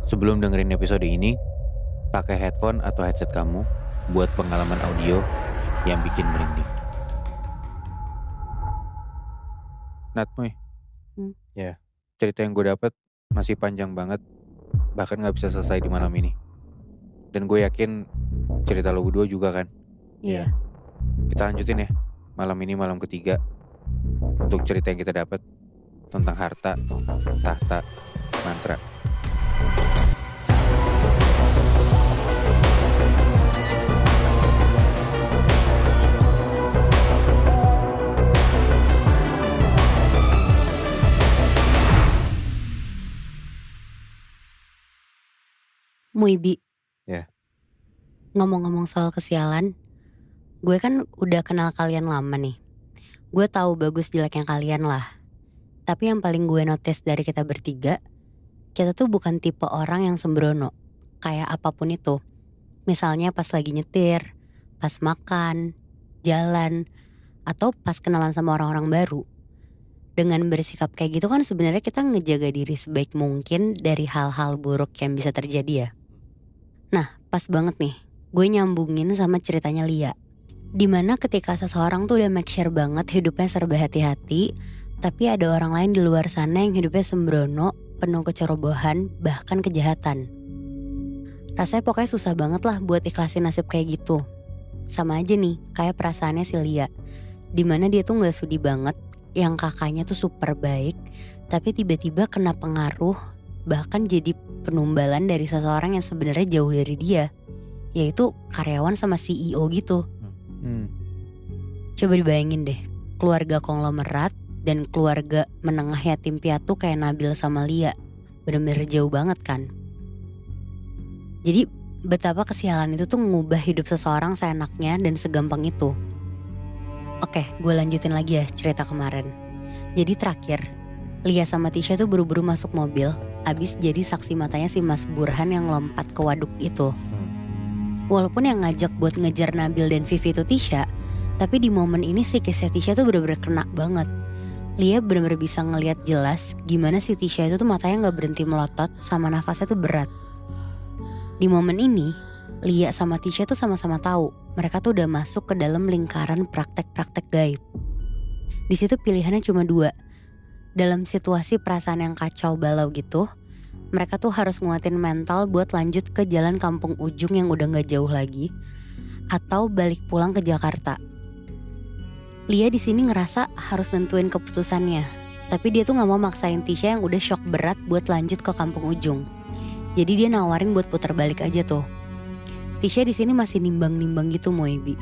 Sebelum dengerin episode ini, pakai headphone atau headset kamu buat pengalaman audio yang bikin merinding. Natmoy, Ya. cerita yang gue dapet masih panjang banget, bahkan gak bisa selesai di malam ini. Dan gue yakin cerita lo berdua juga kan. Iya. Kita lanjutin ya, malam ini malam ketiga, untuk cerita yang kita dapat tentang harta, tahta, mantra. Muibi. Ya. Ngomong-ngomong soal kesialan, gue kan udah kenal kalian lama nih. Gue tahu bagus jeleknya kalian lah. Tapi yang paling gue notice dari kita bertiga, kita tuh bukan tipe orang yang sembrono. Kayak apapun itu. Misalnya pas lagi nyetir, pas makan, jalan, atau pas kenalan sama orang-orang baru. Dengan bersikap kayak gitu kan sebenarnya kita ngejaga diri sebaik mungkin dari hal-hal buruk yang bisa terjadi ya. Nah, pas banget nih, gue nyambungin sama ceritanya Lia. Dimana ketika seseorang tuh udah make sure banget hidupnya serba hati-hati, tapi ada orang lain di luar sana yang hidupnya sembrono, penuh kecerobohan, bahkan kejahatan. Rasanya pokoknya susah banget lah buat ikhlasin nasib kayak gitu. Sama aja nih, kayak perasaannya si Lia. Dimana dia tuh gak sudi banget, yang kakaknya tuh super baik, tapi tiba-tiba kena pengaruh, bahkan jadi penumbalan dari seseorang yang sebenarnya jauh dari dia, yaitu karyawan sama CEO gitu. Coba dibayangin deh, keluarga konglomerat dan keluarga menengah yatim piatu kayak Nabil sama Lia, bener-bener jauh banget kan. Jadi betapa kesialan itu tuh mengubah hidup seseorang seenaknya dan segampang itu. Oke, gue lanjutin lagi ya cerita kemarin. Jadi terakhir, Lia sama Tisha tuh buru-buru masuk mobil, abis jadi saksi matanya si Mas Burhan yang lompat ke waduk itu. Walaupun yang ngajak buat ngejar Nabil dan Vivi itu Tisha, tapi di momen ini si kisah Tisha tuh bener-bener kena banget. Lia bener-bener bisa ngeliat jelas gimana si Tisha itu tuh matanya gak berhenti melotot sama nafasnya tuh berat. Di momen ini, Lia sama Tisha tuh sama-sama tahu mereka tuh udah masuk ke dalam lingkaran praktek-praktek gaib. Di situ pilihannya cuma dua. Dalam situasi perasaan yang kacau balau gitu, mereka tuh harus nguatin mental buat lanjut ke jalan kampung ujung yang udah gak jauh lagi, atau balik pulang ke Jakarta. Lia di sini ngerasa harus nentuin keputusannya, tapi dia tuh gak mau maksain Tisha yang udah shock berat buat lanjut ke kampung ujung. Jadi dia nawarin buat putar balik aja tuh. Tisha di sini masih nimbang-nimbang gitu Moibi.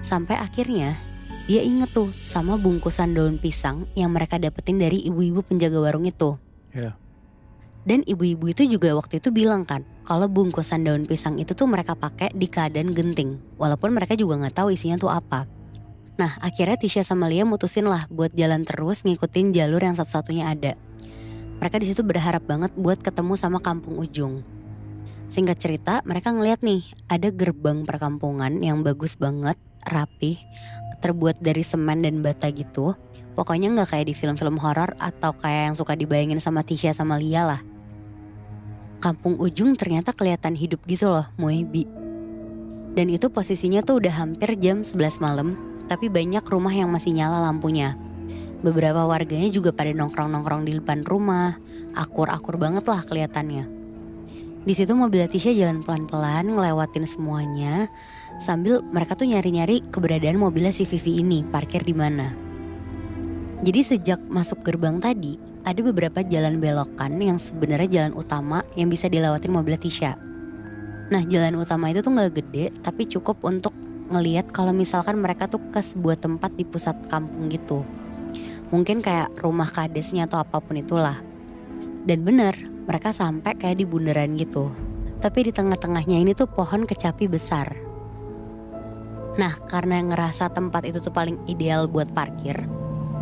Sampai akhirnya dia inget tuh sama bungkusan daun pisang yang mereka dapetin dari ibu-ibu penjaga warung itu. Ya. Dan ibu-ibu itu juga waktu itu bilang kan, kalau bungkusan daun pisang itu tuh mereka pakai di keadaan genting, walaupun mereka juga nggak tahu isinya tuh apa. Nah akhirnya Tisha sama Lia mutusin lah buat jalan terus ngikutin jalur yang satu-satunya ada. Mereka di situ berharap banget buat ketemu sama kampung ujung. Singkat cerita, mereka ngeliat nih ada gerbang perkampungan yang bagus banget, rapih, terbuat dari semen dan bata gitu. Pokoknya nggak kayak di film-film horor atau kayak yang suka dibayangin sama Tisha sama Lia lah. Kampung ujung ternyata kelihatan hidup gitu loh, Moibi. Dan itu posisinya tuh udah hampir jam 11 malam, tapi banyak rumah yang masih nyala lampunya. Beberapa warganya juga pada nongkrong-nongkrong di depan rumah, akur-akur banget lah kelihatannya. Di situ mobil Tisha jalan pelan-pelan ngelewatin semuanya, sambil mereka tuh nyari-nyari keberadaan mobilnya si Vivi ini parkir di mana. Jadi sejak masuk gerbang tadi, ada beberapa jalan belokan yang sebenarnya jalan utama yang bisa dilewatin mobil Tisha. Nah jalan utama itu tuh gak gede, tapi cukup untuk ngeliat kalau misalkan mereka tuh ke sebuah tempat di pusat kampung gitu. Mungkin kayak rumah kadesnya atau apapun itulah. Dan bener, mereka sampai kayak di bundaran gitu. Tapi di tengah-tengahnya ini tuh pohon kecapi besar. Nah karena ngerasa tempat itu tuh paling ideal buat parkir,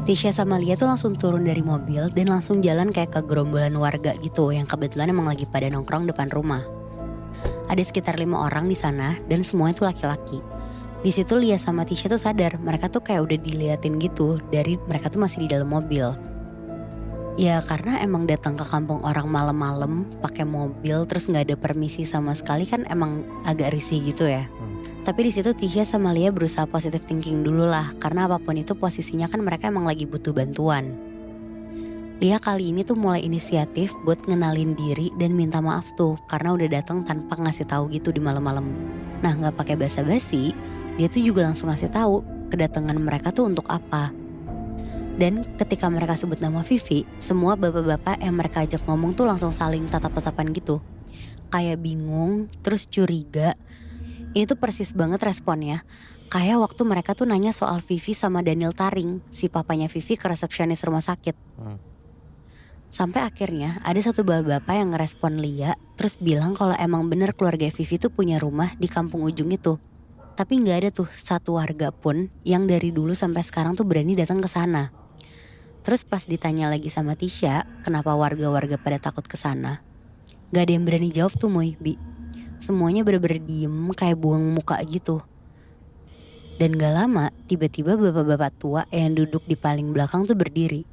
Tisha sama Lia tuh langsung turun dari mobil dan langsung jalan kayak ke gerombolan warga gitu yang kebetulan emang lagi pada nongkrong depan rumah. Ada sekitar 5 orang di sana dan semuanya tuh laki-laki. Di situ Lia sama Tisha tuh sadar mereka tuh kayak udah diliatin gitu dari mereka tuh masih di dalam mobil. Ya karena emang datang ke kampung orang malam-malam pakai mobil terus nggak ada permisi sama sekali kan emang agak risih gitu ya. Tapi di situ Tisha sama Lia berusaha positive thinking dulu lah, karena apapun itu posisinya kan mereka emang lagi butuh bantuan. Lia kali ini tuh mulai inisiatif buat ngenalin diri dan minta maaf tuh karena udah datang tanpa ngasih tahu gitu di malam-malam. Nah nggak pakai basa-basi, dia tuh juga langsung ngasih tahu kedatangan mereka tuh untuk apa. Dan ketika mereka sebut nama Vivi, semua bapak-bapak yang mereka ajak ngomong tuh langsung saling tatap-tatapan gitu. Kayak bingung, terus curiga. Ini tuh persis banget responnya. Kayak waktu mereka tuh nanya soal Vivi sama Daniel Taring, si papanya Vivi ke resepsionis rumah sakit. Sampai akhirnya ada satu bapak-bapak yang ngerespon Lia, terus bilang kalau emang bener keluarga Vivi tuh punya rumah di kampung ujung itu. Tapi gak ada tuh satu warga pun yang dari dulu sampai sekarang tuh berani datang ke sana. Terus pas ditanya lagi sama Tisha, kenapa warga-warga pada takut ke sana? Gak ada yang berani jawab tuh Bi. Semuanya bener-bener diem kayak buang muka gitu. Dan gak lama tiba-tiba bapak-bapak tua yang duduk di paling belakang tuh berdiri.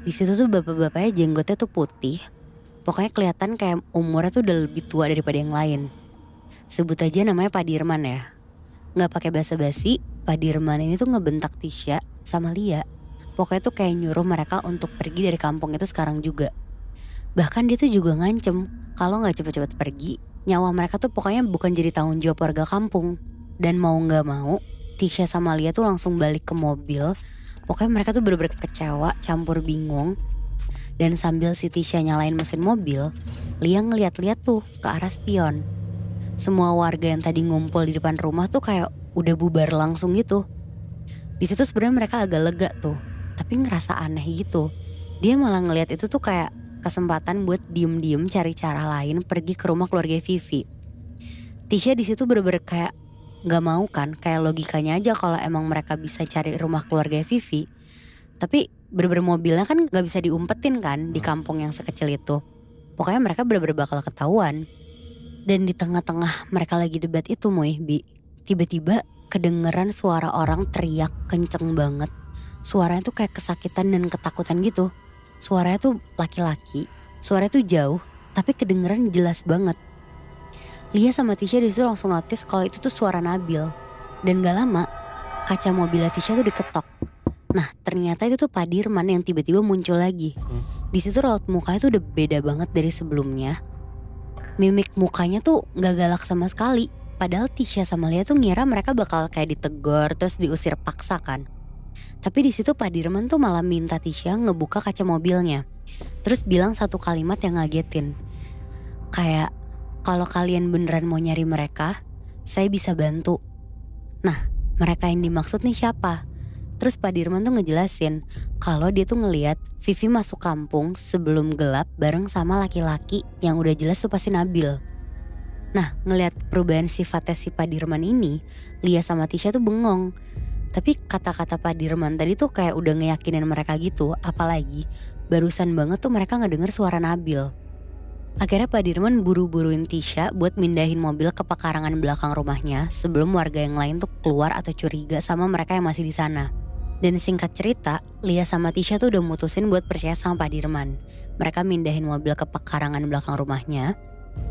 Di situ tuh bapak-bapaknya jenggotnya tuh putih. Pokoknya kelihatan kayak umurnya tuh udah lebih tua daripada yang lain. Sebut aja namanya Pak Dirman ya. Gak pakai basa-basi, Pak Dirman ini tuh ngebentak Tisha sama Lia. Pokoknya tuh kayak nyuruh mereka untuk pergi dari kampung itu sekarang juga. Bahkan dia tuh juga ngancem kalau gak cepet-cepet pergi, nyawa mereka tuh pokoknya bukan jadi tanggung jawab warga kampung. Dan mau gak mau, Tisha sama Lia tuh langsung balik ke mobil. Pokoknya mereka tuh bener-bener kecewa, campur bingung. Dan sambil si Tisha nyalain mesin mobil, Lia ngeliat-liat tuh ke arah spion. Semua warga yang tadi ngumpul di depan rumah tuh kayak udah bubar langsung gitu. Di situ sebenarnya mereka agak lega tuh, tapi ngerasa aneh gitu. Dia malah ngeliat itu tuh kayak kesempatan buat diem-diem cari cara lain pergi ke rumah keluarga Vivi. Tisha di situ bener-bener kayak nggak mau kan, kayak logikanya aja kalau emang mereka bisa cari rumah keluarga Vivi. Tapi bener-bener mobilnya kan nggak bisa diumpetin kan di kampung yang sekecil itu. Pokoknya mereka bener-bener bakal ketahuan. Dan di tengah-tengah mereka lagi debat itu Bi, tiba-tiba kedengeran suara orang teriak kenceng banget. Suaranya tuh kayak kesakitan dan ketakutan gitu. Suaranya tuh laki-laki, suaranya tuh jauh, tapi kedengeran jelas banget. Lia sama Tisha disitu langsung notice kalau itu tuh suara Nabil. Dan gak lama, kaca mobil Tisha tuh diketok. Nah ternyata itu tuh Pak Dirman yang tiba-tiba muncul lagi. Di situ raut mukanya tuh udah beda banget dari sebelumnya. Mimik mukanya tuh gak galak sama sekali. Padahal Tisha sama Lia tuh ngira mereka bakal kayak ditegur terus diusir paksa kan. Tapi di situ Pak Dirman tuh malah minta Tisha ngebuka kaca mobilnya. Terus bilang satu kalimat yang ngagetin. Kayak, kalau kalian beneran mau nyari mereka, saya bisa bantu. Nah, mereka yang dimaksud nih siapa? Terus Pak Dirman tuh ngejelasin kalau dia tuh ngelihat Vivi masuk kampung sebelum gelap bareng sama laki-laki yang udah jelas tuh pasti Nabil. Nah, ngelihat perubahan sifatnya si Pak Dirman ini, Lia sama Tisha tuh bengong. Tapi kata-kata Pak Dirman tadi tuh kayak udah ngeyakinin mereka gitu. Apalagi barusan banget tuh mereka ngedenger suara Nabil. Akhirnya Pak Dirman buru-buruin Tisha buat mindahin mobil ke pekarangan belakang rumahnya sebelum warga yang lain tuh keluar atau curiga sama mereka yang masih di sana. Dan singkat cerita, Lia sama Tisha tuh udah mutusin buat percaya sama Pak Dirman. Mereka mindahin mobil ke pekarangan belakang rumahnya.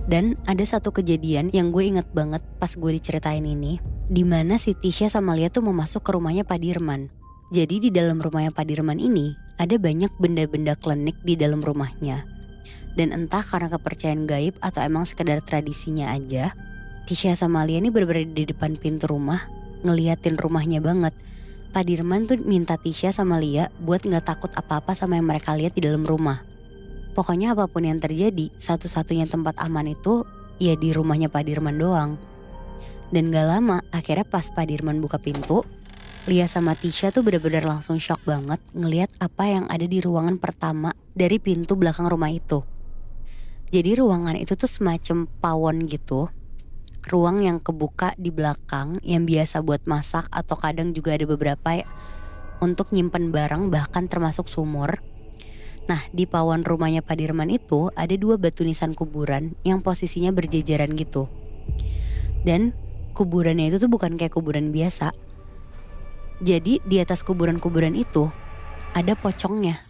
Dan ada satu kejadian yang gue inget banget pas gue diceritain ini, dimana si Tisha sama Lia tuh mau masuk ke rumahnya Pak Dirman. Jadi di dalam rumahnya Pak Dirman ini ada banyak benda-benda klinik di dalam rumahnya. Dan entah karena kepercayaan gaib atau emang sekedar tradisinya aja, Tisha sama Lia ini bener-bener di depan pintu rumah ngeliatin rumahnya banget. Pak Dirman tuh minta Tisha sama Lia buat gak takut apa-apa sama yang mereka lihat di dalam rumah. Pokoknya apapun yang terjadi, satu-satunya tempat aman itu ya di rumahnya Pak Dirman doang. Dan gak lama akhirnya pas Pak Dirman buka pintu, Lia sama Tisha tuh bener-bener langsung shock banget ngelihat apa yang ada di ruangan pertama dari pintu belakang rumah itu. Jadi ruangan itu tuh semacam pawon gitu. Ruang yang kebuka di belakang yang biasa buat masak atau kadang juga ada beberapa untuk nyimpen barang bahkan termasuk sumur. Nah di pawon rumahnya Pak Dirman itu ada 2 batu nisan kuburan yang posisinya berjejeran gitu. Dan kuburannya itu tuh bukan kayak kuburan biasa. Jadi di atas kuburan-kuburan itu ada pocongnya.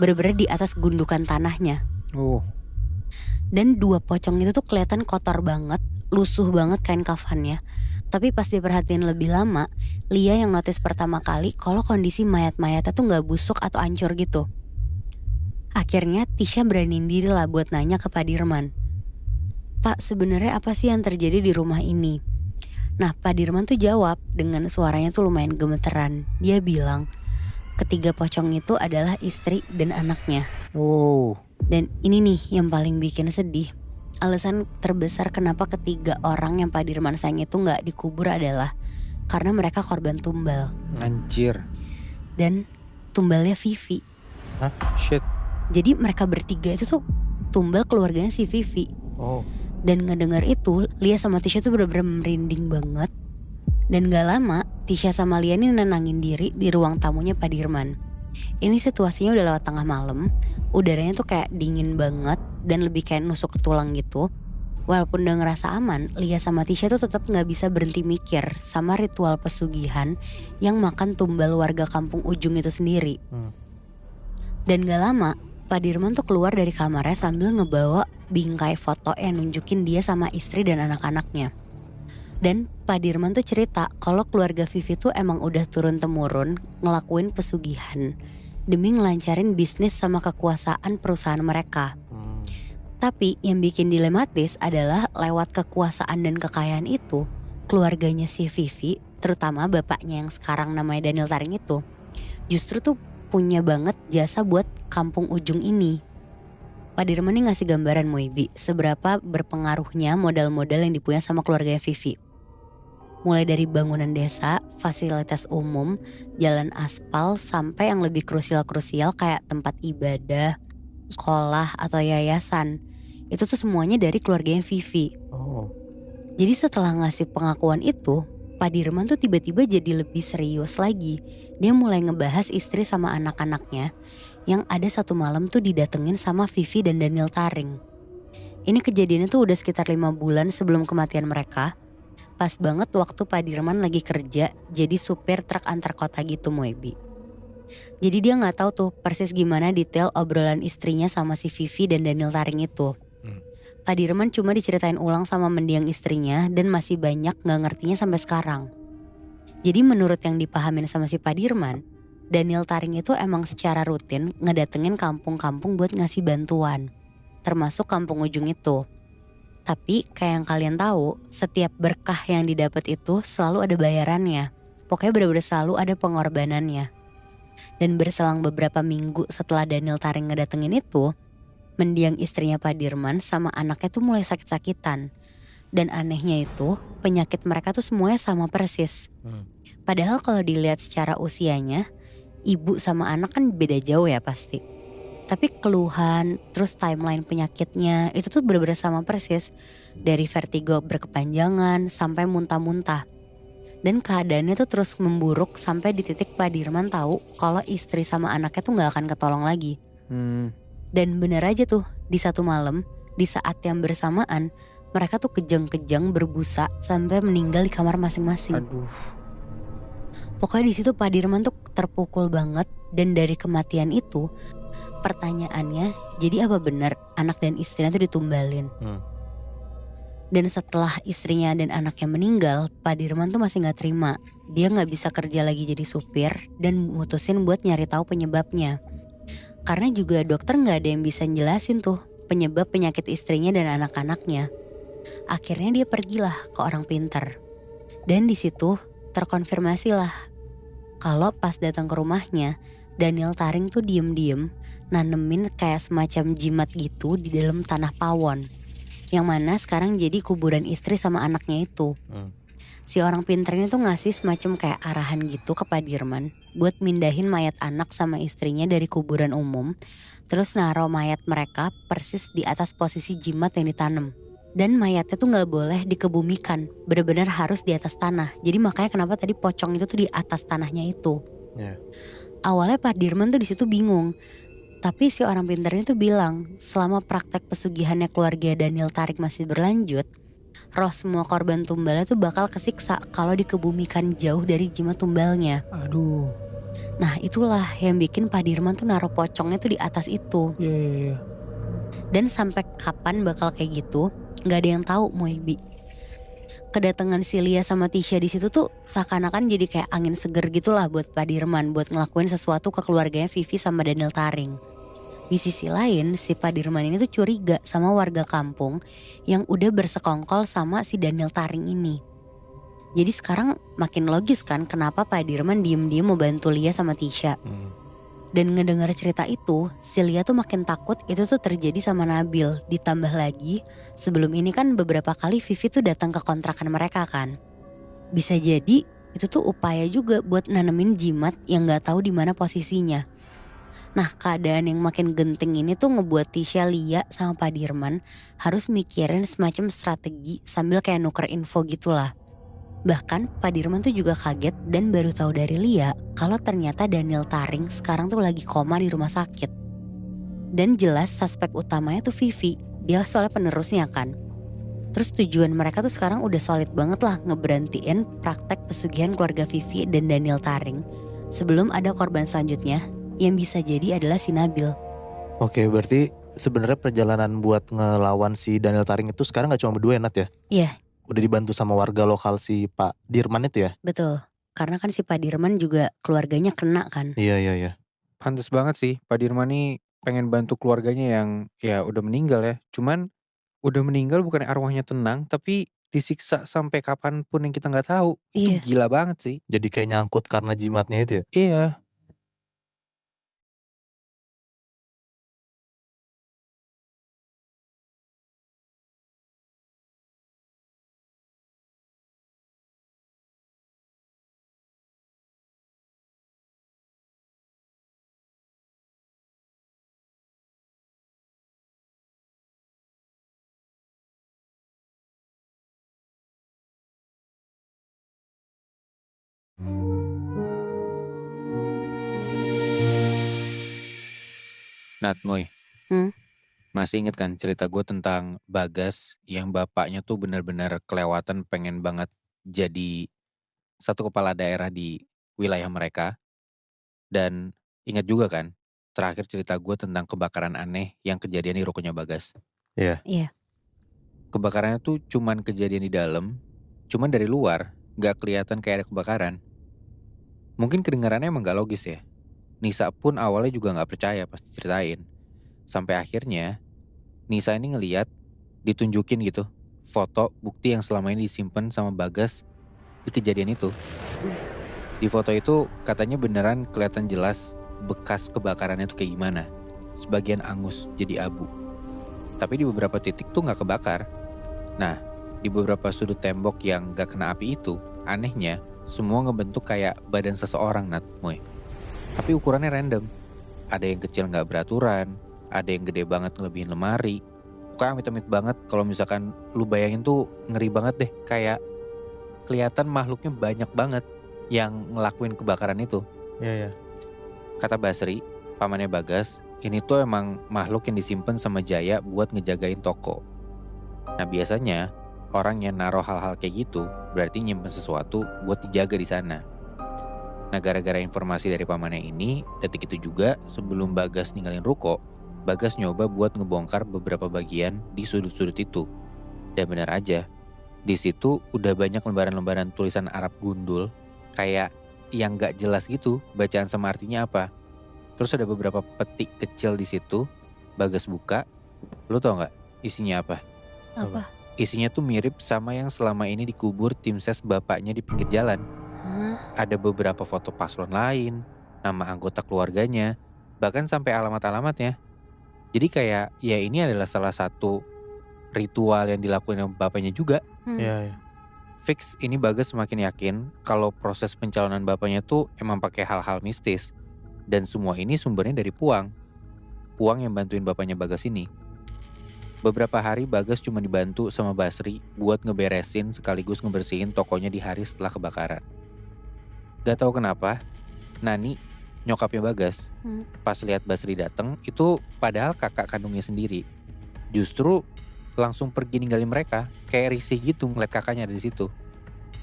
bener-bener di atas gundukan tanahnya. Dan 2 pocong itu tuh kelihatan kotor banget, lusuh banget kain kafannya. Tapi pas diperhatiin lebih lama, Lia yang notice pertama kali kalau kondisi mayat-mayatnya tuh gak busuk atau hancur gitu. Akhirnya Tisha beraniin diri lah buat nanya ke Pak Dirman. Pak, sebenarnya apa sih yang terjadi di rumah ini? Nah, Pak Dirman tuh jawab dengan suaranya tuh lumayan gemeteran. Dia bilang, ketiga pocong itu adalah istri dan anaknya. Dan ini nih yang paling bikin sedih. Alasan terbesar kenapa ketiga orang yang Pak Dirman sayang itu gak dikubur adalah karena mereka korban tumbal. Anjir. Dan tumbalnya Vivi. Hah? Shit. Jadi mereka bertiga itu tuh tumbal keluarganya si Vivi. Dan ngedengar itu, Lia sama Tisha tuh bener-bener merinding banget. Dan gak lama, Tisha sama Lia ini nenangin diri di ruang tamunya Pak Dirman. Ini situasinya udah lewat tengah malam, udaranya tuh kayak dingin banget dan lebih kayak nusuk ke tulang gitu. Walaupun udah ngerasa aman, Lia sama Tisha tuh tetap gak bisa berhenti mikir sama ritual pesugihan yang makan tumbal warga kampung ujung itu sendiri. Dan gak lama, Pak Dirman tuh keluar dari kamarnya sambil ngebawa bingkai foto yang nunjukin dia sama istri dan anak-anaknya. Dan Pak Dirman tuh cerita kalau keluarga Vivi tuh emang udah turun-temurun ngelakuin pesugihan demi ngelancarin bisnis sama kekuasaan perusahaan mereka. Tapi yang bikin dilematis adalah lewat kekuasaan dan kekayaan itu, keluarganya si Vivi, terutama bapaknya yang sekarang namanya Daniel Taring itu, justru tuh punya banget jasa buat kampung ujung ini. Pak Dirman nih ngasih gambaran Moibi seberapa berpengaruhnya modal-modal yang dipunya sama keluarganya Vivi. Mulai dari bangunan desa, fasilitas umum, jalan aspal, sampai yang lebih krusial-krusial kayak tempat ibadah, sekolah atau yayasan. Itu tuh semuanya dari keluarganya Vivi. Jadi setelah ngasih pengakuan itu, Pak Dirman tuh tiba-tiba jadi lebih serius lagi. Dia mulai ngebahas istri sama anak-anaknya yang ada satu malam tuh didatengin sama Vivi dan Daniel Taring. Ini kejadiannya tuh udah sekitar 5 bulan sebelum kematian mereka. Pas banget waktu Pak Dirman lagi kerja jadi supir truk antar kota gitu Moebi. Jadi dia gak tahu tuh persis gimana detail obrolan istrinya sama si Vivi dan Daniel Taring itu. Pak Dirman cuma diceritain ulang sama mendiang istrinya dan masih banyak gak ngertinya sampai sekarang. Jadi menurut yang dipahamin sama si Pak Dirman, Daniel Taring itu emang secara rutin ngedatengin kampung-kampung buat ngasih bantuan. Termasuk kampung ujung itu. Tapi kayak yang kalian tahu, setiap berkah yang didapat itu selalu ada bayarannya. Pokoknya bener-bener selalu ada pengorbanannya. Dan berselang beberapa minggu setelah Daniel Taring ngedatengin itu, mendiang istrinya Pak Dirman sama anaknya tuh mulai sakit-sakitan. Dan anehnya itu, penyakit mereka tuh semuanya sama persis. Padahal kalau dilihat secara usianya, ibu sama anak kan beda jauh ya pasti. Tapi keluhan, terus timeline penyakitnya itu tuh bener-bener sama persis. Dari vertigo berkepanjangan sampai muntah-muntah. Dan keadaannya tuh terus memburuk sampai di titik Pak Dirman tahu kalau istri sama anaknya tuh gak akan ketolong lagi. Dan bener aja tuh di satu malam, di saat yang bersamaan, mereka tuh kejang-kejang berbusa sampai meninggal di kamar masing-masing. Pokoknya di situ Pak Dirman tuh terpukul banget. Dan dari kematian itu, pertanyaannya, jadi apa benar anak dan istrinya tuh ditumbalin? Dan setelah istrinya dan anaknya meninggal, Pak Dirman tuh masih gak terima. Dia gak bisa kerja lagi jadi supir dan mutusin buat nyari tahu penyebabnya. Karena juga dokter gak ada yang bisa jelasin tuh penyebab penyakit istrinya dan anak-anaknya. Akhirnya dia pergilah ke orang pinter. Dan di situ terkonfirmasi lah kalau pas datang ke rumahnya, Daniel Taring tuh diem-diem nanemin kayak semacam jimat gitu di dalam tanah pawon. Yang mana sekarang jadi kuburan istri sama anaknya itu. Si orang pinternya tuh ngasih semacam kayak arahan gitu ke Pak Dirman buat mindahin mayat anak sama istrinya dari kuburan umum. Terus naruh mayat mereka persis di atas posisi jimat yang ditanam. Dan mayatnya tuh gak boleh dikebumikan, benar-benar harus di atas tanah. Jadi makanya kenapa tadi pocong itu tuh di atas tanahnya itu. Awalnya Pak Dirman tuh di situ bingung. Tapi si orang pinternya tuh bilang, selama praktek pesugihannya keluarga Daniel Taring masih berlanjut, roh semua korban tumbalnya tuh bakal kesiksa kalau dikebumikan jauh dari jimat tumbalnya. Nah itulah yang bikin Pak Dirman tuh naruh pocongnya tuh di atas itu. Iya. Dan sampai kapan bakal kayak gitu nggak ada yang tahu Moy Bi. Kedatangan si Lia sama Tisha di situ tuh seakan-akan jadi kayak angin seger gitulah buat Pak Dirman buat ngelakuin sesuatu ke keluarganya Vivi sama Daniel Taring. Di sisi lain si Pak Dirman ini tuh curiga sama warga kampung yang udah bersekongkol sama si Daniel Taring ini. Jadi sekarang makin logis kan kenapa Pak Dirman diem-diem mau bantu Lia sama Tisha. Dan ngedengar cerita itu, si Lia tuh makin takut itu tuh terjadi sama Nabil. Ditambah lagi, sebelum ini kan beberapa kali Vivi tuh datang ke kontrakan mereka kan. Bisa jadi itu tuh upaya juga buat nanemin jimat yang gak tahu di mana posisinya. Nah keadaan yang makin genting ini tuh ngebuat Tisha, Lia sama Pak Dirman harus mikirin semacam strategi sambil kayak nuker info gitulah. Bahkan Pak Dirman tuh juga kaget dan baru tahu dari Lia kalau ternyata Daniel Taring sekarang tuh lagi koma di rumah sakit. Dan jelas suspek utamanya tuh Vivi, dia soalnya penerusnya kan. Terus tujuan mereka tuh sekarang udah solid banget lah ngeberhentiin praktek pesugihan keluarga Vivi dan Daniel Taring. Sebelum ada korban selanjutnya yang bisa jadi adalah si Nabil. Oke, berarti sebenarnya perjalanan buat ngelawan si Daniel Taring itu sekarang gak cuma berdua ya Nat ya? Iya. Udah dibantu sama warga lokal si Pak Dirman itu ya? Betul, karena kan si Pak Dirman juga keluarganya kena kan. Iya. Pantes banget sih Pak Dirman nih pengen bantu keluarganya yang ya udah meninggal ya. Cuman udah meninggal bukan arwahnya tenang tapi disiksa sampai kapanpun yang kita nggak tahu. Itu Iya. gila banget sih. Jadi kayak nyangkut karena jimatnya itu ya? Iya. Nat Moy. Masih inget kan cerita gue tentang Bagas yang bapaknya tuh benar-benar kelewatan pengen banget jadi satu kepala daerah di wilayah mereka. Dan ingat juga kan terakhir cerita gue tentang kebakaran aneh yang kejadian di rukonya Bagas. Iya. Kebakarannya tuh cuman kejadian di dalam, cuman dari luar gak kelihatan kayak ada kebakaran. Mungkin kedengarannya emang gak logis ya. Nisa pun awalnya juga gak percaya pas diceritain. Sampai akhirnya Nisa ini ngeliat, ditunjukin gitu, foto bukti yang selama ini disimpan sama Bagas di kejadian itu. Di foto itu katanya beneran kelihatan jelas bekas kebakarannya tuh kayak gimana. Sebagian angus jadi abu. Tapi di beberapa titik tuh gak kebakar. Nah, di beberapa sudut tembok yang gak kena api itu, anehnya semua ngebentuk kayak badan seseorang, Nat, Moy. Tapi ukurannya random. Ada yang kecil gak beraturan, ada yang gede banget ngelebihin lemari. Pokoknya amit-amit banget kalau misalkan lu bayangin tuh ngeri banget deh. Kayak kelihatan makhluknya banyak banget yang ngelakuin kebakaran itu. Iya. Kata Basri, pamannya Bagas, ini tuh emang makhluk yang disimpan sama Jaya buat ngejagain toko. Nah biasanya orang yang naruh hal-hal kayak gitu berarti nyimpen sesuatu buat dijaga di sana. Nah gara-gara informasi dari pamannya ini, detik itu juga sebelum Bagas ninggalin ruko, Bagas nyoba buat ngebongkar beberapa bagian di sudut-sudut itu. Dan benar aja, di situ udah banyak lembaran-lembaran tulisan Arab gundul, kayak yang gak jelas gitu bacaan sama artinya apa. Terus ada beberapa petik kecil di situ. Bagas buka, lu tau gak isinya apa? Apa? Isinya tuh mirip sama yang selama ini dikubur tim ses bapaknya di pinggir jalan. Ada beberapa foto paslon lain, nama anggota keluarganya, bahkan sampai alamat-alamatnya. Jadi kayak ya ini adalah salah satu ritual yang dilakuin sama bapaknya juga. Iya. Fix ini Bagas semakin yakin kalau proses pencalonan bapaknya tuh emang pakai hal-hal mistis. Dan semua ini sumbernya dari Puang. Puang yang bantuin bapaknya Bagas ini. Beberapa hari Bagas cuma dibantu sama Basri buat ngeberesin sekaligus ngebersihin tokonya di hari setelah kebakaran. Gak tahu kenapa, Nani, nyokapnya Bagas, pas lihat Basri dateng itu padahal kakak kandungnya sendiri. Justru langsung pergi ninggalin mereka, kayak risih gitu ngeliat kakaknya ada di situ.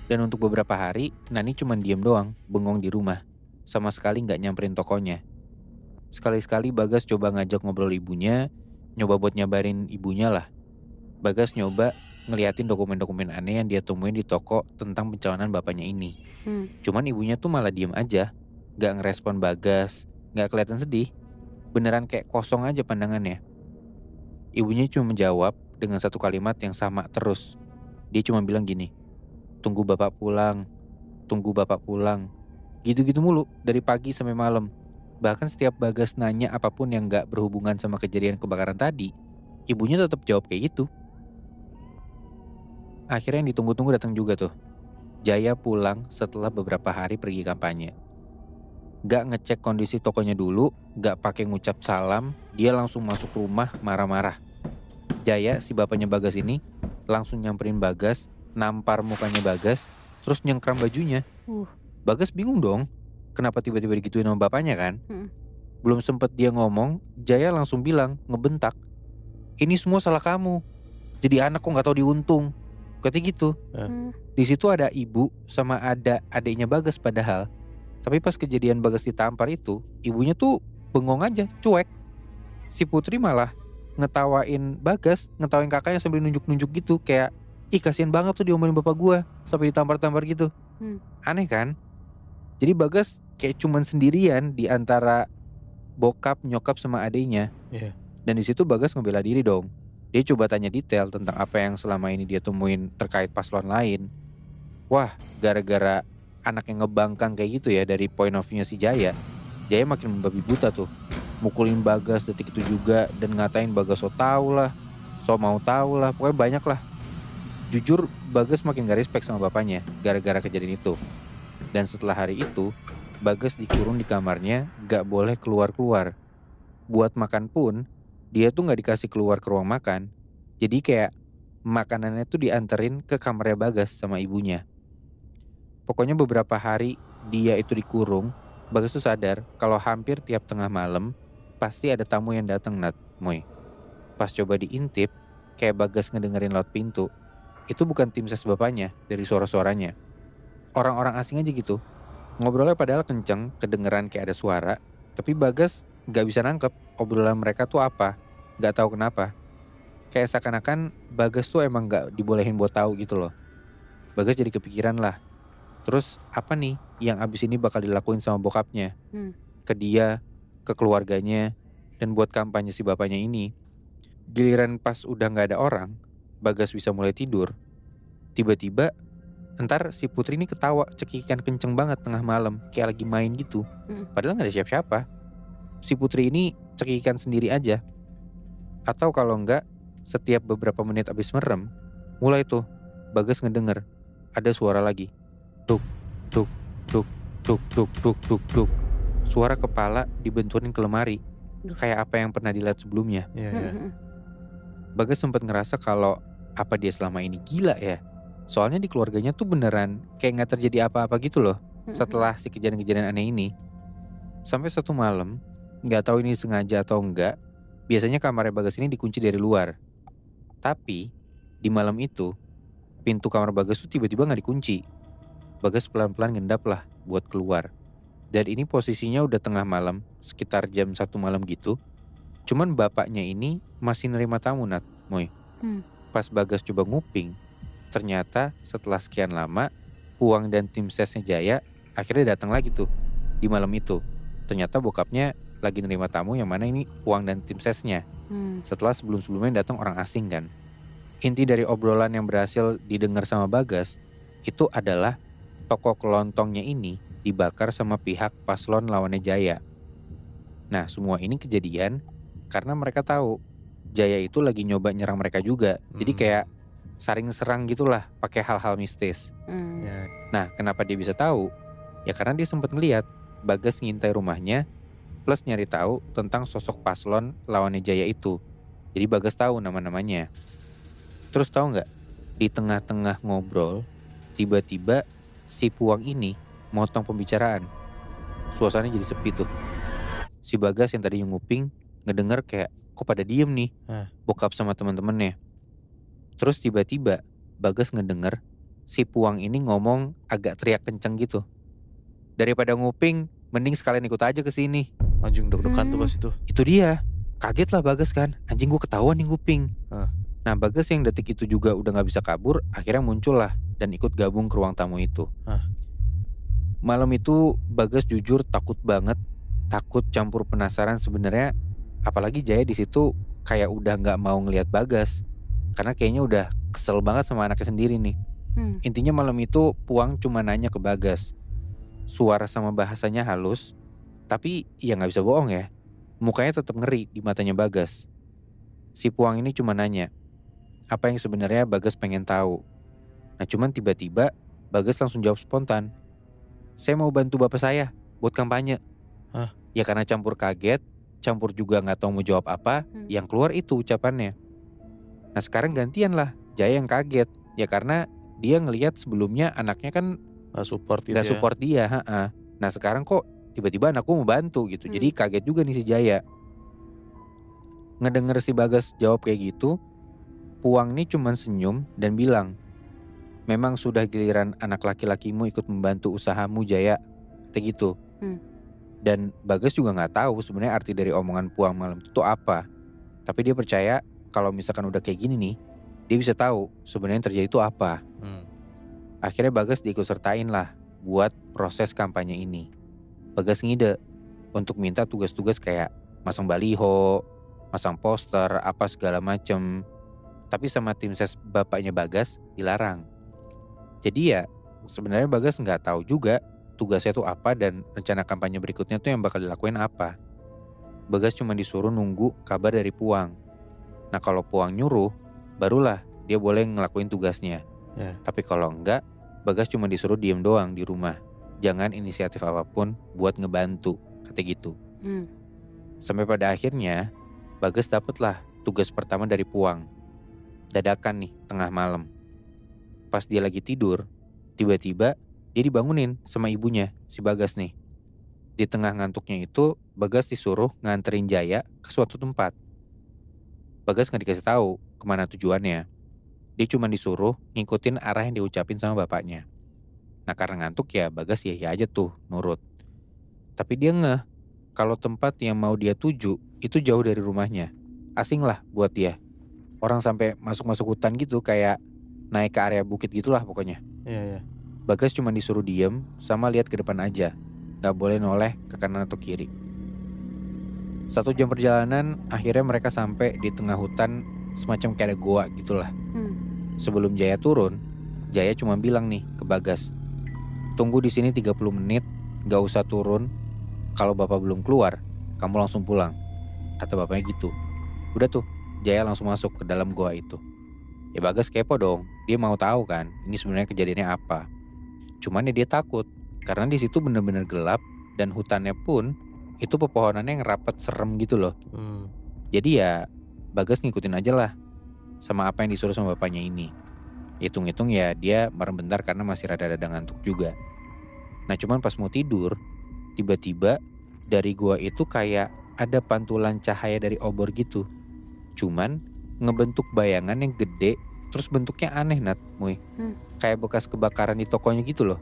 Dan untuk beberapa hari, Nani cuma diem doang, bengong di rumah. sama sekali nggak nyamperin tokonya. Sekali-sekali Bagas coba ngajak ngobrol ibunya, nyoba buat nyabarin ibunya lah. Bagas nyoba ngeliatin dokumen-dokumen aneh yang dia temuin di toko tentang pencalonan bapaknya ini. Cuman ibunya tuh malah diem aja, nggak ngerespon Bagas, nggak kelihatan sedih. Beneran kayak kosong aja pandangannya. Ibunya cuma menjawab dengan satu kalimat yang sama terus. Dia cuma bilang gini, tunggu bapak pulang, tunggu bapak pulang. Gitu-gitu mulu dari pagi sampai malam. Bahkan setiap Bagas nanya apapun yang gak berhubungan sama kejadian kebakaran tadi, ibunya tetap jawab kayak gitu. Akhirnya yang ditunggu-tunggu datang juga tuh. Jaya pulang setelah beberapa hari pergi kampanye. Gak ngecek kondisi tokonya dulu, gak pakai ngucap salam, dia langsung masuk rumah marah-marah. Jaya, si bapaknya Bagas ini, langsung nyamperin Bagas, nampar mukanya Bagas, terus nyengkram bajunya. Bagas bingung dong, kenapa tiba-tiba digituin sama bapaknya kan? Belum sempet dia ngomong, Jaya langsung bilang, ngebentak, ini semua salah kamu. Jadi anak kok gak tahu diuntung. Katanya gitu. Di situ ada ibu sama ada adiknya Bagas padahal. Tapi pas kejadian Bagas ditampar itu, ibunya tuh bengong aja, cuek. Si Putri malah ngetawain Bagas, ngetawain kakaknya sambil nunjuk-nunjuk gitu. Kayak, ih kasihan banget tuh diomelin bapak gua sampai ditampar-tampar gitu. Aneh kan? Jadi Bagas kayak cuman sendirian di antara bokap, nyokap sama adiknya. Dan di situ Bagas ngebela diri dong. Dia coba tanya detail tentang apa yang selama ini dia temuin terkait paslon lain. Wah, gara-gara anak yang ngebangkang kayak gitu ya dari point of view-nya si Jaya, Jaya makin membabi buta tuh. Mukulin Bagas detik itu juga dan ngatain Bagas so tau lah, so mau tau lah, pokoknya banyak lah. Jujur Bagas makin gak respect sama bapaknya gara-gara kejadian itu. Dan setelah hari itu, Bagas dikurung di kamarnya, gak boleh keluar-keluar. Buat makan pun, dia tuh gak dikasih keluar ke ruang makan. Jadi kayak makanannya tuh dianterin ke kamarnya Bagas sama ibunya. Pokoknya beberapa hari dia itu dikurung, Bagas tuh sadar kalau hampir tiap tengah malam pasti ada tamu yang datang Moy. Pas coba diintip, kayak Bagas ngedengerin laut pintu. Itu bukan tim ses bapaknya dari suara-suaranya. Orang-orang asing aja gitu. Ngobrolnya padahal kenceng, kedengeran kayak ada suara, tapi Bagas gak bisa nangkep obrolan mereka tuh apa. Gak tahu kenapa. Kayak seakan-akan Bagas tuh emang gak dibolehin buat tahu gitu loh. Bagas jadi kepikiran lah. Terus apa nih yang abis ini bakal dilakuin sama bokapnya? Ke dia, ke keluarganya, dan buat kampanye si bapaknya ini. Giliran pas udah gak ada orang, Bagas bisa mulai tidur. Tiba-tiba entar si Putri ini ketawa cekikan kenceng banget tengah malam, kayak lagi main gitu. Padahal gak ada siapa-siapa. Si Putri ini cekikan sendiri aja. Atau kalau enggak, setiap beberapa menit abis merem, mulai tuh Bagas ngedenger ada suara lagi. Duk, duk, duk, duk, duk, duk, duk, duk. Suara kepala dibenturin ke lemari. Kayak apa yang pernah dilihat sebelumnya. Bagas sempat ngerasa kalau apa dia selama ini gila ya. Soalnya di keluarganya tuh beneran kayak gak terjadi apa-apa gitu loh setelah si kejadian-kejadian aneh ini. Sampai satu malam, gak tahu ini sengaja atau enggak, biasanya kamarnya Bagas ini dikunci dari luar. Tapi di malam itu, pintu kamar Bagas tuh tiba-tiba gak dikunci. Bagas pelan-pelan ngendap lah buat keluar. Dan ini posisinya udah tengah malam, sekitar jam 1 malam gitu. Cuman bapaknya ini masih nerima tamu Moy. Pas Bagas coba nguping, ternyata setelah sekian lama, Puang dan tim sesnya Jaya akhirnya datang lagi tuh di malam itu. Ternyata bokapnya lagi nerima tamu yang mana ini Puang dan tim sesnya. Setelah sebelum-sebelumnya datang orang asing kan. Inti dari obrolan yang berhasil didengar sama Bagas itu adalah toko kelontongnya ini dibakar sama pihak paslon lawannya Jaya. Nah semua ini kejadian karena mereka tahu Jaya itu lagi nyoba nyerang mereka juga. Jadi kayak saring serang gitulah pakai hal-hal mistis. Nah kenapa dia bisa tahu? Ya karena dia sempat ngeliat Bagas ngintai rumahnya plus nyari tahu tentang sosok paslon lawannya Jaya itu. Jadi Bagas tahu nama-namanya. Terus tahu nggak? Di tengah-tengah ngobrol, tiba-tiba si Puang ini motong pembicaraan. Suasananya jadi sepi tuh. Si Bagas yang tadi nguping ngedenger kayak kok pada diem nih bokap sama teman-temannya. Terus tiba-tiba Bagas ngedenger si Puang ini ngomong agak teriak kenceng gitu. Daripada nguping, Mending sekalian ikut aja ke sini. Anjing deg-degan tuh pas itu. Itu dia. Kaget lah Bagas kan. Anjing gue ketahuan nih kuping. Hah. Nah Bagas yang detik itu juga udah gak bisa kabur. Akhirnya muncul lah dan ikut gabung ke ruang tamu itu. Hah. Malam itu Bagas jujur takut banget. Takut campur penasaran sebenarnya. Apalagi Jaya di situ kayak udah gak mau ngelihat Bagas. Karena kayaknya udah kesel banget sama anaknya sendiri nih. Intinya malam itu Puang cuma nanya ke Bagas. Suara sama bahasanya halus. Tapi ya gak bisa bohong ya. Mukanya tetap ngeri di matanya Bagas. Si Puang ini cuma nanya apa yang sebenarnya Bagas pengen tahu. Nah cuman tiba-tiba Bagas langsung jawab spontan. Saya mau bantu bapak saya buat kampanye. Hah? Ya karena campur kaget, campur juga gak tahu mau jawab apa, yang keluar itu ucapannya. Nah sekarang gantian lah Jaya yang kaget. Ya karena dia ngelihat sebelumnya anaknya kan Gak support gitu gak ya. support dia. Nah sekarang kok tiba-tiba anakku mau bantu gitu. Jadi kaget juga nih si Jaya. Ngedenger si Bagas jawab kayak gitu, Puang nih cuman senyum dan bilang, memang sudah giliran anak laki-lakimu ikut membantu usahamu Jaya. Kayak gitu. Dan Bagas juga gak tahu sebenarnya arti dari omongan Puang malam itu apa. Tapi dia percaya kalau misalkan udah kayak gini nih, dia bisa tahu sebenarnya yang terjadi itu apa. Akhirnya Bagas diikut sertain lah buat proses kampanye ini. Bagas ngide untuk minta tugas-tugas kayak masang baliho, masang poster, apa segala macem. Tapi sama tim ses bapaknya Bagas dilarang. Jadi ya sebenarnya Bagas nggak tahu juga tugasnya itu apa dan rencana kampanye berikutnya tuh yang bakal dilakuin apa. Bagas cuma disuruh nunggu kabar dari Puang. Nah kalau Puang nyuruh, barulah dia boleh ngelakuin tugasnya. Ya. Tapi kalau enggak, Bagas cuma disuruh diem doang di rumah. Jangan inisiatif apapun buat ngebantu, kata gitu. Sampai pada akhirnya, Bagas dapatlah tugas pertama dari Puang. Dadakan nih, tengah malam. Pas dia lagi tidur, tiba-tiba dia dibangunin sama ibunya, si Bagas nih. Di tengah ngantuknya itu, Bagas disuruh nganterin Jaya ke suatu tempat. Bagas gak dikasih tahu kemana tujuannya. Dia cuma disuruh ngikutin arah yang diucapin sama bapaknya. Nah karena ngantuk ya Bagas ya aja tuh nurut. Tapi dia ngeh kalau tempat yang mau dia tuju itu jauh dari rumahnya. Asing lah buat dia. Orang sampai masuk-masuk hutan gitu kayak naik ke area bukit gitulah pokoknya. Iya. Bagas cuma disuruh diem sama lihat ke depan aja. Gak boleh noleh ke kanan atau kiri. 1 jam perjalanan akhirnya mereka sampai di tengah hutan semacam kayak ada goa gitulah. Sebelum Jaya turun, Jaya cuma bilang nih ke Bagas, tunggu di sini 30 menit, gak usah turun. Kalau bapak belum keluar, kamu langsung pulang. Kata bapaknya gitu. Udah tuh, Jaya langsung masuk ke dalam goa itu. Ya Bagas kepo dong, dia mau tahu kan, ini sebenarnya kejadiannya apa. Cuman ya dia takut, karena di situ bener-bener gelap dan hutannya pun itu pepohonannya yang rapat serem gitu loh. Jadi ya Bagas ngikutin aja lah sama apa yang disuruh sama bapaknya ini. Hitung-hitung ya dia merem bentar karena masih rada-rada ngantuk juga. Nah cuman pas mau tidur, tiba-tiba dari gua itu kayak ada pantulan cahaya dari obor gitu. Cuman ngebentuk bayangan yang gede, terus bentuknya aneh Nat, Muy. Kayak bekas kebakaran di tokonya gitu loh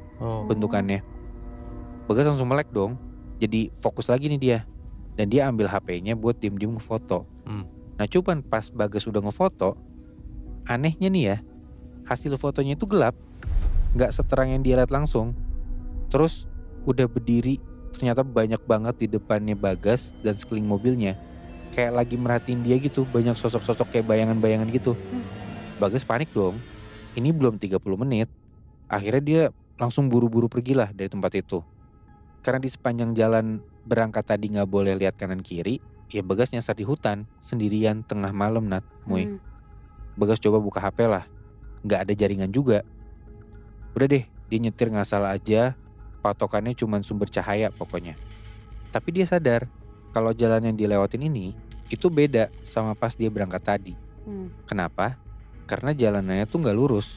bentukannya. Bagas langsung melek dong, jadi fokus lagi nih dia. Dan dia ambil HP-nya buat diem-diem ngefoto. Nah cuman pas Bagas udah ngefoto, anehnya nih ya, hasil fotonya itu gelap, gak seterang yang dia lihat langsung. Terus udah berdiri, ternyata banyak banget di depannya Bagas dan sekeliling mobilnya. Kayak lagi merhatiin dia gitu, banyak sosok-sosok kayak bayangan-bayangan gitu. Bagas panik dong, ini belum 30 menit. Akhirnya dia langsung buru-buru pergilah dari tempat itu. Karena di sepanjang jalan berangkat tadi gak boleh lihat kanan kiri, ya Bagas nyasar di hutan, sendirian tengah malam Nat, Muy. Bagas coba buka HP lah, gak ada jaringan juga. Udah deh, dia nyetir ngasal aja, patokannya cuma sumber cahaya pokoknya. Tapi dia sadar kalau jalan yang dilewatin ini itu beda sama pas dia berangkat tadi. Kenapa? Karena jalanannya tuh gak lurus,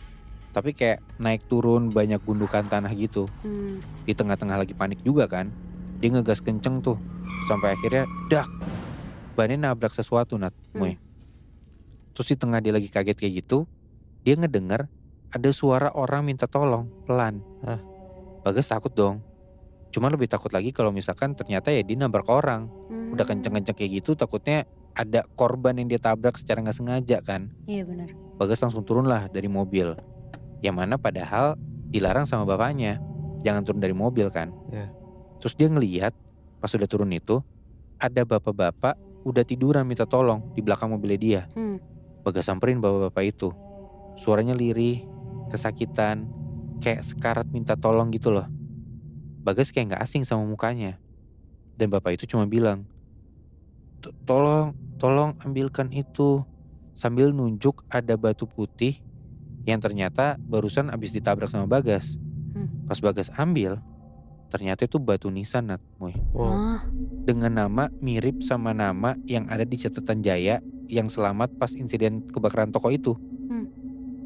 tapi kayak naik turun banyak gundukan tanah gitu. Di tengah-tengah lagi panik juga kan, dia ngegas kenceng tuh sampai akhirnya dak, bannya nabrak sesuatu Nat, Muy. Terus di tengah dia lagi kaget kayak gitu, dia ngedengar ada suara orang minta tolong pelan. Bagas takut dong. Cuma lebih takut lagi kalau misalkan ternyata ya dia nabrak orang. Udah kenceng-kenceng kayak gitu, takutnya ada korban yang dia tabrak secara nggak sengaja kan. Iya benar. Bagas langsung turun lah dari mobil. Yang mana padahal dilarang sama bapaknya. Jangan turun dari mobil kan. Iya. Terus dia ngelihat pas udah turun itu ada bapak-bapak udah tiduran minta tolong di belakang mobilnya dia. Bagas samperin bapak-bapak itu. Suaranya lirih, kesakitan, kayak sekarat minta tolong gitu loh. Bagas kayak gak asing sama mukanya. Dan bapak itu cuma bilang, tolong ambilkan itu. Sambil nunjuk ada batu putih yang ternyata barusan abis ditabrak sama Bagas. Pas Bagas ambil, ternyata itu batu nisan, Nat, Moy. Oh. Dengan nama mirip sama nama yang ada di catatan Jaya yang selamat pas insiden kebakaran toko itu.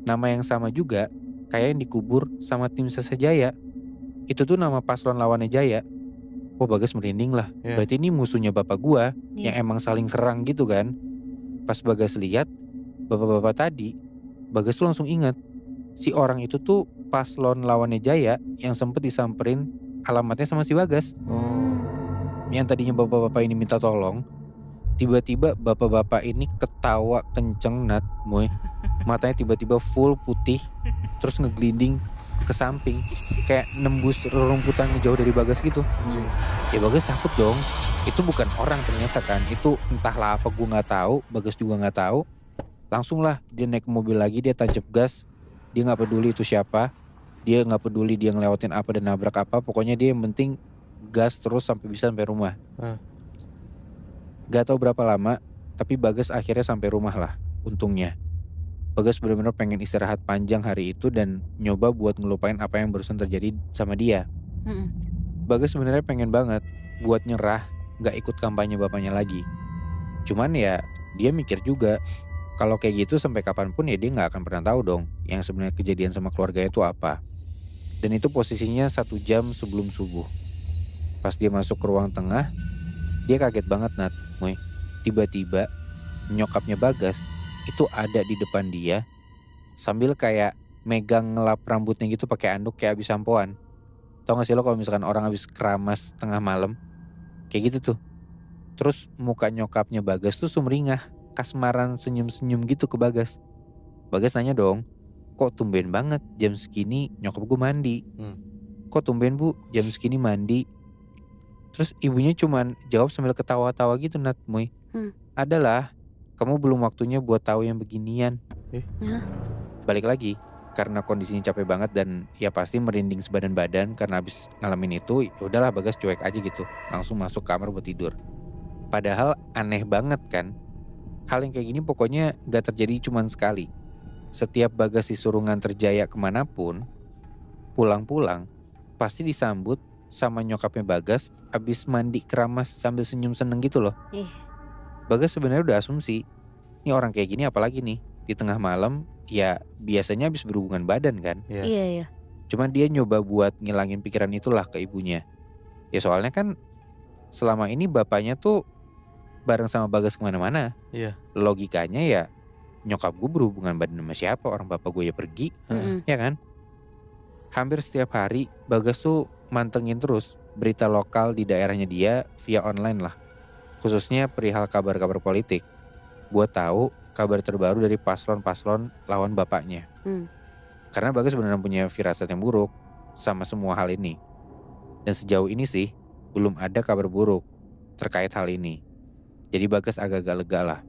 Nama yang sama juga kayak yang dikubur sama tim Sasa Jaya. Itu tuh nama paslon lawannya Jaya. Oh, Bagas merinding lah. Iya. Berarti ini musuhnya bapak gua yang Iya. emang saling serang gitu kan. Pas Bagas lihat bapak-bapak tadi, Bagas tuh langsung ingat si orang itu tuh paslon lawannya Jaya yang sempet disamperin alamatnya sama si Bagas. Yang tadinya bapak-bapak ini minta tolong, tiba-tiba bapak-bapak ini ketawa kenceng, Nat, Moy. Matanya tiba-tiba full putih, terus ngeglinding ke samping, kayak nembus rerumputan jauh dari Bagas gitu. Ya Bagas takut dong. Itu bukan orang ternyata kan. Itu entahlah apa, gue nggak tahu. Bagas juga nggak tahu. Langsung lah dia naik ke mobil lagi, dia tancap gas. Dia nggak peduli itu siapa. Dia nggak peduli dia ngelewatin apa dan nabrak apa. Pokoknya dia yang penting gas terus sampai bisa sampai rumah. Gak tahu berapa lama, tapi Bagas akhirnya sampai rumah lah. Untungnya. Bagas benar-benar pengen istirahat panjang hari itu dan nyoba buat ngelupain apa yang barusan terjadi sama dia. Bagas sebenarnya pengen banget buat nyerah, gak ikut kampanye bapaknya lagi. Cuman ya dia mikir juga, kalau kayak gitu sampai kapanpun ya dia gak akan pernah tahu dong yang sebenarnya kejadian sama keluarganya itu apa. Dan itu posisinya 1 jam sebelum subuh. Pas dia masuk ke ruang tengah, dia kaget banget, Nat, Moy. Tiba-tiba nyokapnya Bagas itu ada di depan dia sambil kayak megang ngelap rambutnya gitu pakai anduk kayak abis sampoan. Tau gak sih lo kalau misalkan orang abis keramas tengah malam kayak gitu tuh. Terus muka nyokapnya Bagas tuh sumringah, kasmaran senyum-senyum gitu ke Bagas. Bagas nanya dong, kok tumben banget jam segini nyokap gue mandi? Kok tumben bu jam segini mandi? Terus ibunya cuman jawab sambil ketawa-tawa gitu, Nat, Moy. Adalah, kamu belum waktunya buat tahu yang beginian. Balik lagi, karena kondisinya capek banget dan ya pasti merinding sebadan-badan karena habis ngalamin itu, ya udahlah Bagas cuek aja gitu. Langsung masuk kamar buat tidur. Padahal aneh banget kan. Hal yang kayak gini pokoknya gak terjadi cuman sekali. Setiap Bagas disuruh nganter Jaya kemanapun, pulang-pulang pasti disambut sama nyokapnya Bagas abis mandi keramas sambil senyum seneng gitu loh. Bagas sebenarnya udah asumsi, ini orang kayak gini apalagi nih di tengah malam, ya biasanya abis berhubungan badan kan. Iya. Cuman dia nyoba buat ngilangin pikiran itulah ke ibunya. Ya soalnya kan selama ini bapaknya tuh bareng sama Bagas kemana-mana. Logikanya ya nyokap gue berhubungan badan sama siapa, orang bapak gue ya pergi, ya kan. Hampir setiap hari Bagas tuh mantengin terus berita lokal di daerahnya dia via online lah. Khususnya perihal kabar-kabar politik. Buat tahu kabar terbaru dari paslon-paslon lawan bapaknya. Karena Bagas beneran punya firasat yang buruk sama semua hal ini. Dan sejauh ini sih belum ada kabar buruk terkait hal ini. Jadi Bagas agak-agak lega lah.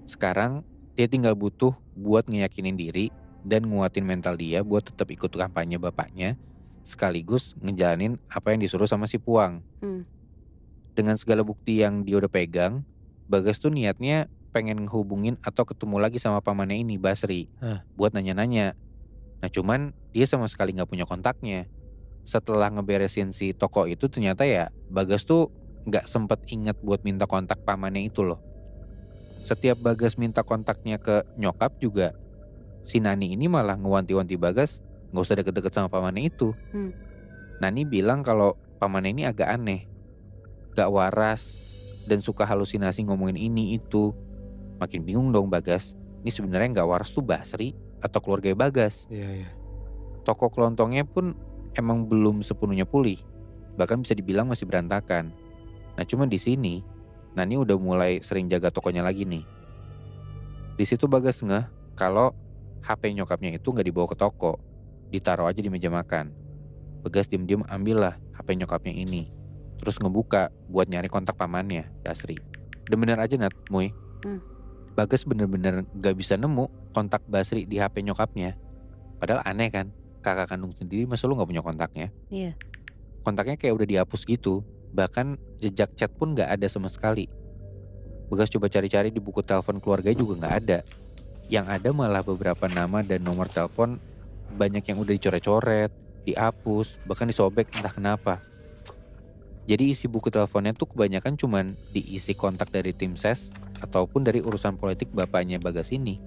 Sekarang dia tinggal butuh buat ngeyakinin diri dan nguatin mental dia buat tetap ikut kampanye bapaknya, sekaligus ngejalanin apa yang disuruh sama si Puang. Dengan segala bukti yang dia udah pegang, Bagas tuh niatnya pengen ngehubungin atau ketemu lagi sama pamannya ini, Basri, buat nanya-nanya. Nah cuman dia sama sekali gak punya kontaknya. Setelah ngeberesin si toko itu ternyata ya Bagas tuh gak sempet inget buat minta kontak pamannya itu loh. Setiap Bagas minta kontaknya ke nyokap juga, si Nani ini malah ngewanti-wanti Bagas gak usah deket-deket sama pamannya itu. Nani bilang kalau pamannya ini agak aneh, gak waras, dan suka halusinasi ngomongin ini itu. Makin bingung dong Bagas, ini sebenarnya gak waras tuh Basri atau keluarga Bagas. Toko kelontongnya pun emang belum sepenuhnya pulih. bahkan bisa dibilang masih berantakan. Nah cuma di sini, Nani udah mulai sering jaga tokonya lagi nih. Di situ Bagas ngeh kalau HP nyokapnya itu nggak dibawa ke toko, ditaruh aja di meja makan. Bagas diem-diem ambillah HP nyokapnya ini, terus ngebuka buat nyari kontak pamannya, Basri. Dan bener aja Nat, Muy. Bagas bener-bener gak bisa nemu kontak Basri di HP nyokapnya. Padahal aneh kan, kakak kandung sendiri masa lu gak punya kontaknya? Iya. Kontaknya kayak udah dihapus gitu, bahkan jejak chat pun gak ada sama sekali. Bagas coba cari-cari di buku telepon keluarganya juga gak ada. Yang ada malah beberapa nama dan nomor telepon banyak yang udah dicoret-coret, dihapus, bahkan disobek entah kenapa. Jadi isi buku teleponnya tuh kebanyakan cuman diisi kontak dari tim ses ataupun dari urusan politik bapaknya Bagas ini.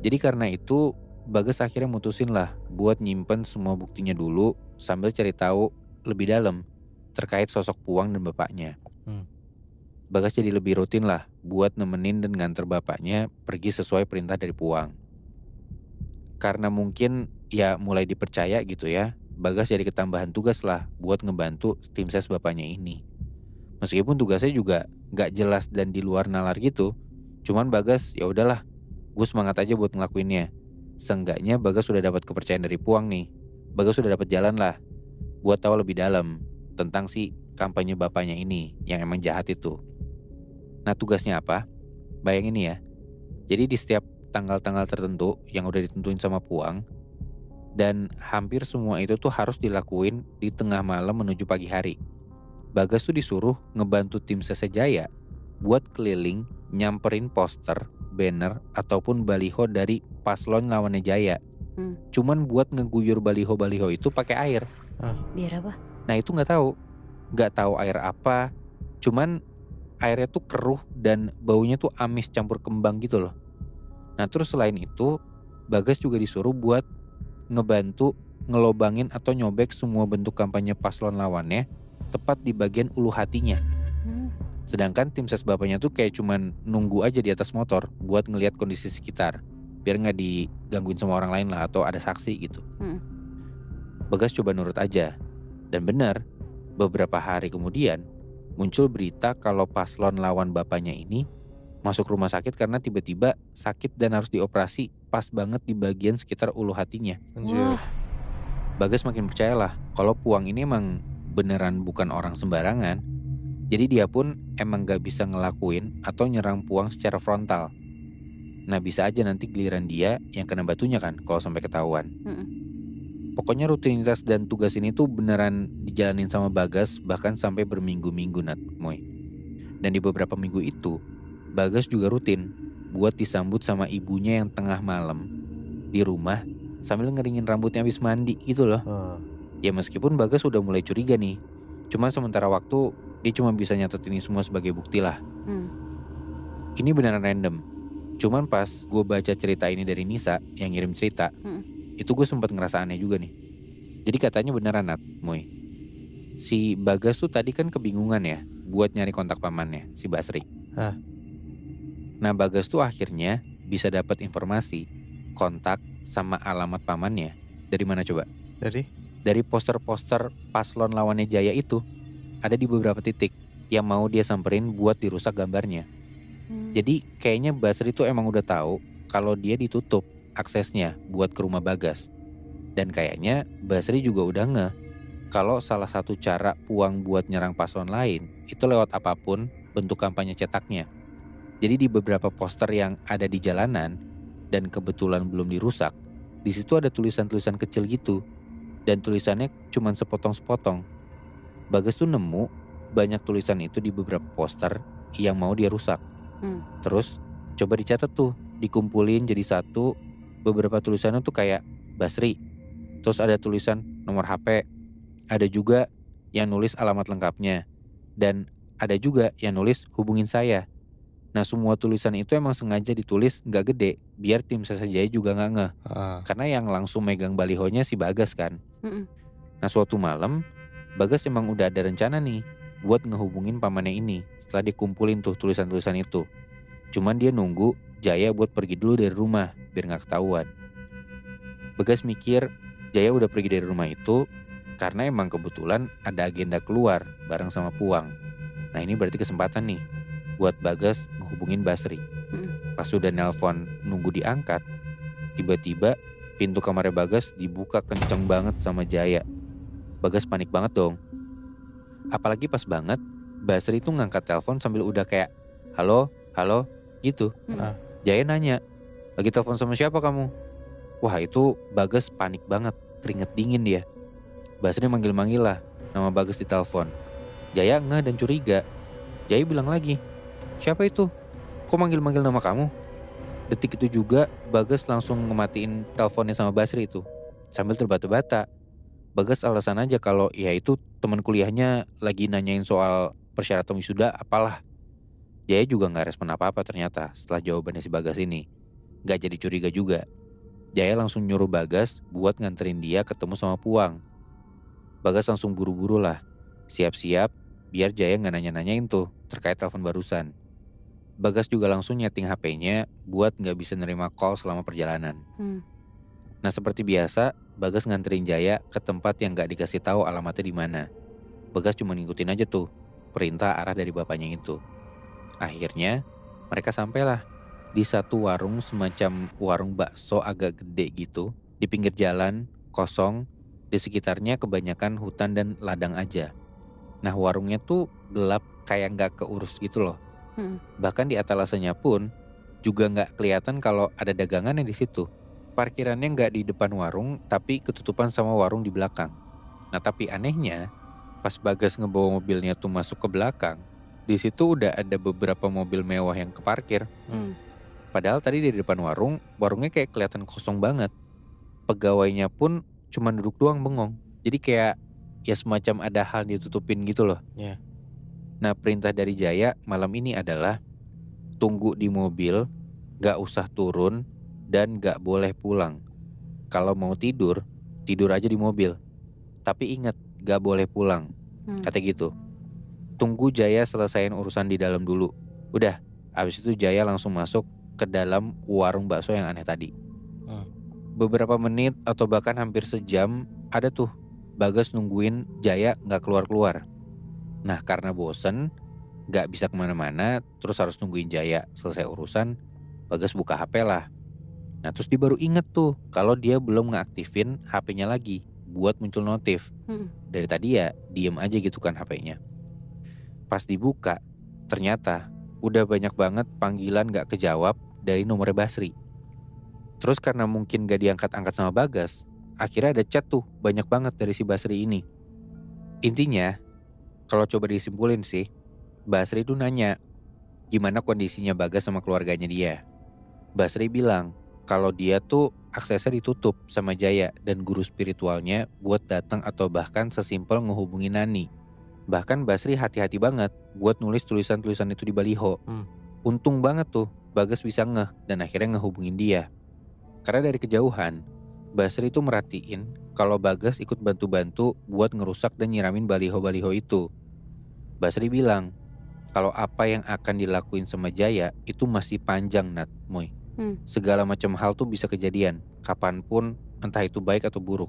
Jadi karena itu Bagas akhirnya mutusin lah buat nyimpen semua buktinya dulu sambil cari tahu lebih dalam terkait sosok Puang dan bapaknya. Bagas jadi lebih rutin lah buat nemenin dan nganter bapaknya pergi sesuai perintah dari Puang. Karena mungkin ya mulai dipercaya gitu ya, Bagas jadi ketambahan tugas lah buat ngebantu tim ses bapaknya ini. Meskipun tugasnya juga gak jelas dan di luar nalar gitu, cuman Bagas ya udahlah, gue semangat aja buat ngelakuinnya. Seenggaknya Bagas sudah dapat kepercayaan dari Puang nih. Bagas sudah dapat jalan lah buat tahu lebih dalam tentang si kampanye bapaknya ini yang emang jahat itu. Nah tugasnya apa? Bayangin nih ya. Jadi di setiap tanggal-tanggal tertentu yang udah ditentuin sama Puang, dan hampir semua itu tuh harus dilakuin di tengah malam menuju pagi hari. Bagas tuh disuruh ngebantu tim Sese Jaya buat keliling nyamperin poster, banner, ataupun baliho dari paslon lawannya Jaya. Cuman buat ngeguyur baliho-baliho itu pakai air. Biar apa? Nah itu nggak tahu air apa. Cuman airnya tuh keruh dan baunya tuh amis campur kembang gitu loh. Nah terus selain itu Bagas juga disuruh buat ngebantu ngelobangin atau nyobek semua bentuk kampanye paslon lawannya tepat di bagian ulu hatinya. Sedangkan tim ses bapaknya tuh kayak cuman nunggu aja di atas motor buat ngelihat kondisi sekitar biar nggak digangguin sama orang lain lah atau ada saksi gitu. Bagas coba nurut aja dan benar beberapa hari kemudian muncul berita kalau paslon lawan bapaknya ini masuk rumah sakit karena tiba-tiba sakit dan harus dioperasi pas banget di bagian sekitar ulu hatinya. Wah. Bagas makin percayalah kalau Puang ini emang beneran bukan orang sembarangan. Jadi dia pun emang gak bisa ngelakuin atau nyerang Puang secara frontal. Nah bisa aja nanti giliran dia yang kena batunya kan kalau sampai ketahuan. Pokoknya rutinitas dan tugas ini tuh beneran dijalanin sama Bagas bahkan sampai berminggu-minggu Nat, Moy. Dan di beberapa minggu itu Bagas juga rutin buat disambut sama ibunya yang tengah malam di rumah sambil ngeringin rambutnya habis mandi gitu loh. Ya meskipun Bagas udah mulai curiga nih, cuman sementara waktu dia cuma bisa nyatet ini semua sebagai bukti lah. Ini beneran random. Cuman pas gue baca cerita ini dari Nisa yang ngirim cerita, itu gue sempat ngerasa aneh juga nih. Jadi katanya beneran Nat, Moy. Si Bagas tuh tadi kan kebingungan ya buat nyari kontak pamannya, si Basri. Nah Bagas tuh akhirnya bisa dapat informasi, kontak sama alamat pamannya. Dari mana coba? Dari poster-poster paslon lawannya Jaya itu. Ada di beberapa titik yang mau dia samperin buat dirusak gambarnya. Jadi kayaknya Basri tuh emang udah tahu kalau dia ditutup aksesnya buat ke rumah Bagas. Dan kayaknya Basri juga udah ngeh kalau salah satu cara Puang buat nyerang paslon lain itu lewat apapun bentuk kampanye cetaknya. Jadi di beberapa poster yang ada di jalanan dan kebetulan belum dirusak, di situ ada tulisan-tulisan kecil gitu. Dan tulisannya cuma sepotong-sepotong. Bagas tuh nemu banyak tulisan itu di beberapa poster yang mau dia rusak. Terus coba dicatat tuh, dikumpulin jadi satu. Beberapa tulisannya tuh kayak Basri. Terus ada tulisan nomor HP. Ada juga yang nulis alamat lengkapnya. Dan ada juga yang nulis hubungin saya. Nah semua tulisan itu emang sengaja ditulis gak gede biar tim Sese Jaya juga gak ngeh. Karena yang langsung megang balihonya si Bagas kan. Nah suatu malam Bagas emang udah ada rencana nih buat ngehubungin pamannya ini setelah dikumpulin tuh tulisan-tulisan itu. Cuman dia nunggu Jaya buat pergi dulu dari rumah biar gak ketahuan. Bagas mikir Jaya udah pergi dari rumah itu Karena emang kebetulan ada agenda keluar bareng sama Puang. Nah ini berarti kesempatan nih buat Bagas ngehubungin Basri. Pas udah nelpon nunggu diangkat, tiba-tiba pintu kamarnya Bagas dibuka kenceng banget sama Jaya. Bagas panik banget dong. Apalagi pas banget Basri tuh ngangkat telepon sambil udah kayak halo, halo gitu. Jaya nanya, lagi telepon sama siapa kamu? Wah itu Bagas panik banget, keringet dingin dia. Basri manggil-manggil lah nama Bagas di telepon. Jaya ngeh dan curiga. Jaya bilang lagi, siapa itu? Kok manggil-manggil nama kamu? Detik itu juga Bagas langsung ngematiin teleponnya sama Basri itu. Sambil terbata-bata. Bagas alasan aja kalau ya itu teman kuliahnya lagi nanyain soal persyaratan wisuda apalah. Jaya juga gak respon apa-apa ternyata setelah jawabannya si Bagas ini. Gak jadi curiga juga. Jaya langsung nyuruh Bagas buat nganterin dia ketemu sama Puang. Bagas langsung buru-buru lah. Siap-siap biar Jaya gak nanya-nanyain tuh terkait telepon barusan. Bagas juga langsung nyeting HP-nya buat gak bisa nerima call selama perjalanan. Nah seperti biasa, Bagas nganterin Jaya ke tempat yang gak dikasih tahu alamatnya di mana. Bagas cuma ngikutin aja tuh perintah arah dari bapaknya itu. Akhirnya mereka sampailah di satu warung semacam warung bakso agak gede gitu. Di pinggir jalan, kosong, di sekitarnya kebanyakan hutan dan ladang aja. Nah warungnya tuh gelap kayak gak keurus gitu loh. Bahkan di etalasenya pun juga gak kelihatan kalau ada dagangannya di situ. Parkirannya nggak di depan warung, tapi ketutupan sama warung di belakang. Nah tapi anehnya, pas Bagas ngebawa mobilnya tuh masuk ke belakang, di situ udah ada beberapa mobil mewah yang keparkir. Padahal tadi di depan warung, warungnya kayak kelihatan kosong banget. Pegawainya pun cuma duduk doang bengong. Jadi kayak ya semacam ada hal ditutupin gitu loh. Yeah. Nah perintah dari Jaya malam ini adalah tunggu di mobil, gak usah turun, dan gak boleh pulang. Kalau mau tidur, tidur aja di mobil. Tapi ingat, gak boleh pulang. Kata gitu. Tunggu Jaya selesaiin urusan di dalam dulu. Udah, abis itu Jaya langsung masuk ke dalam warung bakso yang aneh tadi. Beberapa menit atau bahkan hampir sejam ada tuh Bagas nungguin Jaya gak keluar-keluar. Nah karena bosen, gak bisa kemana-mana, terus harus nungguin Jaya selesai urusan, Bagas buka HP lah. Nah terus dia baru inget tuh kalau dia belum ngeaktifin HP-nya lagi buat muncul notif. Dari tadi ya diem aja gitu kan HP-nya. Pas dibuka ternyata udah banyak banget panggilan gak kejawab dari nomornya Basri. Terus karena mungkin gak diangkat-angkat sama Bagas, akhirnya ada chat tuh banyak banget dari si Basri ini. Intinya kalau coba disimpulin sih, Basri tuh nanya gimana kondisinya Bagas sama keluarganya dia. Basri bilang kalau dia tuh aksesnya ditutup sama Jaya dan guru spiritualnya buat datang atau bahkan sesimpel ngehubungin Nani. Bahkan Basri hati-hati banget buat nulis tulisan-tulisan itu di baliho. Untung banget tuh Bagas bisa ngeh dan akhirnya ngehubungin dia. Karena dari kejauhan, Basri tuh merhatiin kalau Bagas ikut bantu-bantu buat ngerusak dan nyiramin baliho-baliho itu. Basri bilang kalau apa yang akan dilakuin sama Jaya itu masih panjang Nat, Moy. Segala macam hal tuh bisa kejadian kapanpun, entah itu baik atau buruk.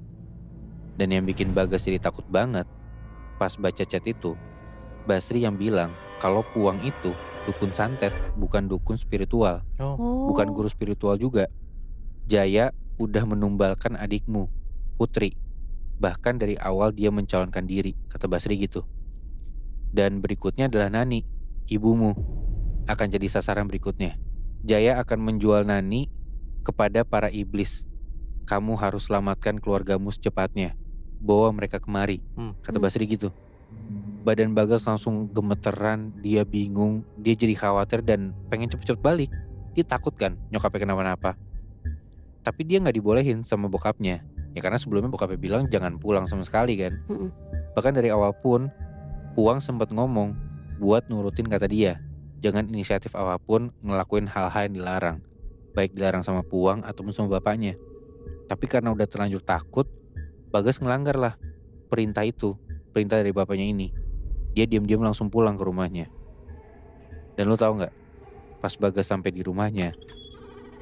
Dan yang bikin Bagas jadi takut banget, pas baca chat itu, Basri yang bilang kalau Puang itu dukun santet, bukan dukun spiritual. Bukan guru spiritual juga. Jaya udah menumbalkan adikmu, Putri. Bahkan dari awal dia mencalonkan diri, kata Basri gitu. Dan berikutnya adalah Nani, ibumu, akan jadi sasaran berikutnya. Jaya akan menjual Nani kepada para iblis. Kamu harus selamatkan keluargamu secepatnya. Bawa mereka kemari, kata Basri gitu. Badan Bagas langsung gemeteran, dia bingung, dia jadi khawatir dan pengen cepet-cepet balik. Dia takut kan nyokapnya kenapa-napa. Tapi dia gak dibolehin sama bokapnya. Ya karena sebelumnya bokapnya bilang jangan pulang sama sekali kan. Bahkan dari awal pun Puang sempat ngomong buat nurutin kata dia. Jangan inisiatif apapun ngelakuin hal-hal yang dilarang. Baik dilarang sama Puang ataupun sama bapaknya. Tapi karena udah terlanjur takut, Bagas ngelanggar lah perintah itu. Perintah dari bapaknya ini. Dia diam-diam langsung pulang ke rumahnya. Dan lo tahu gak? Pas Bagas sampai di rumahnya,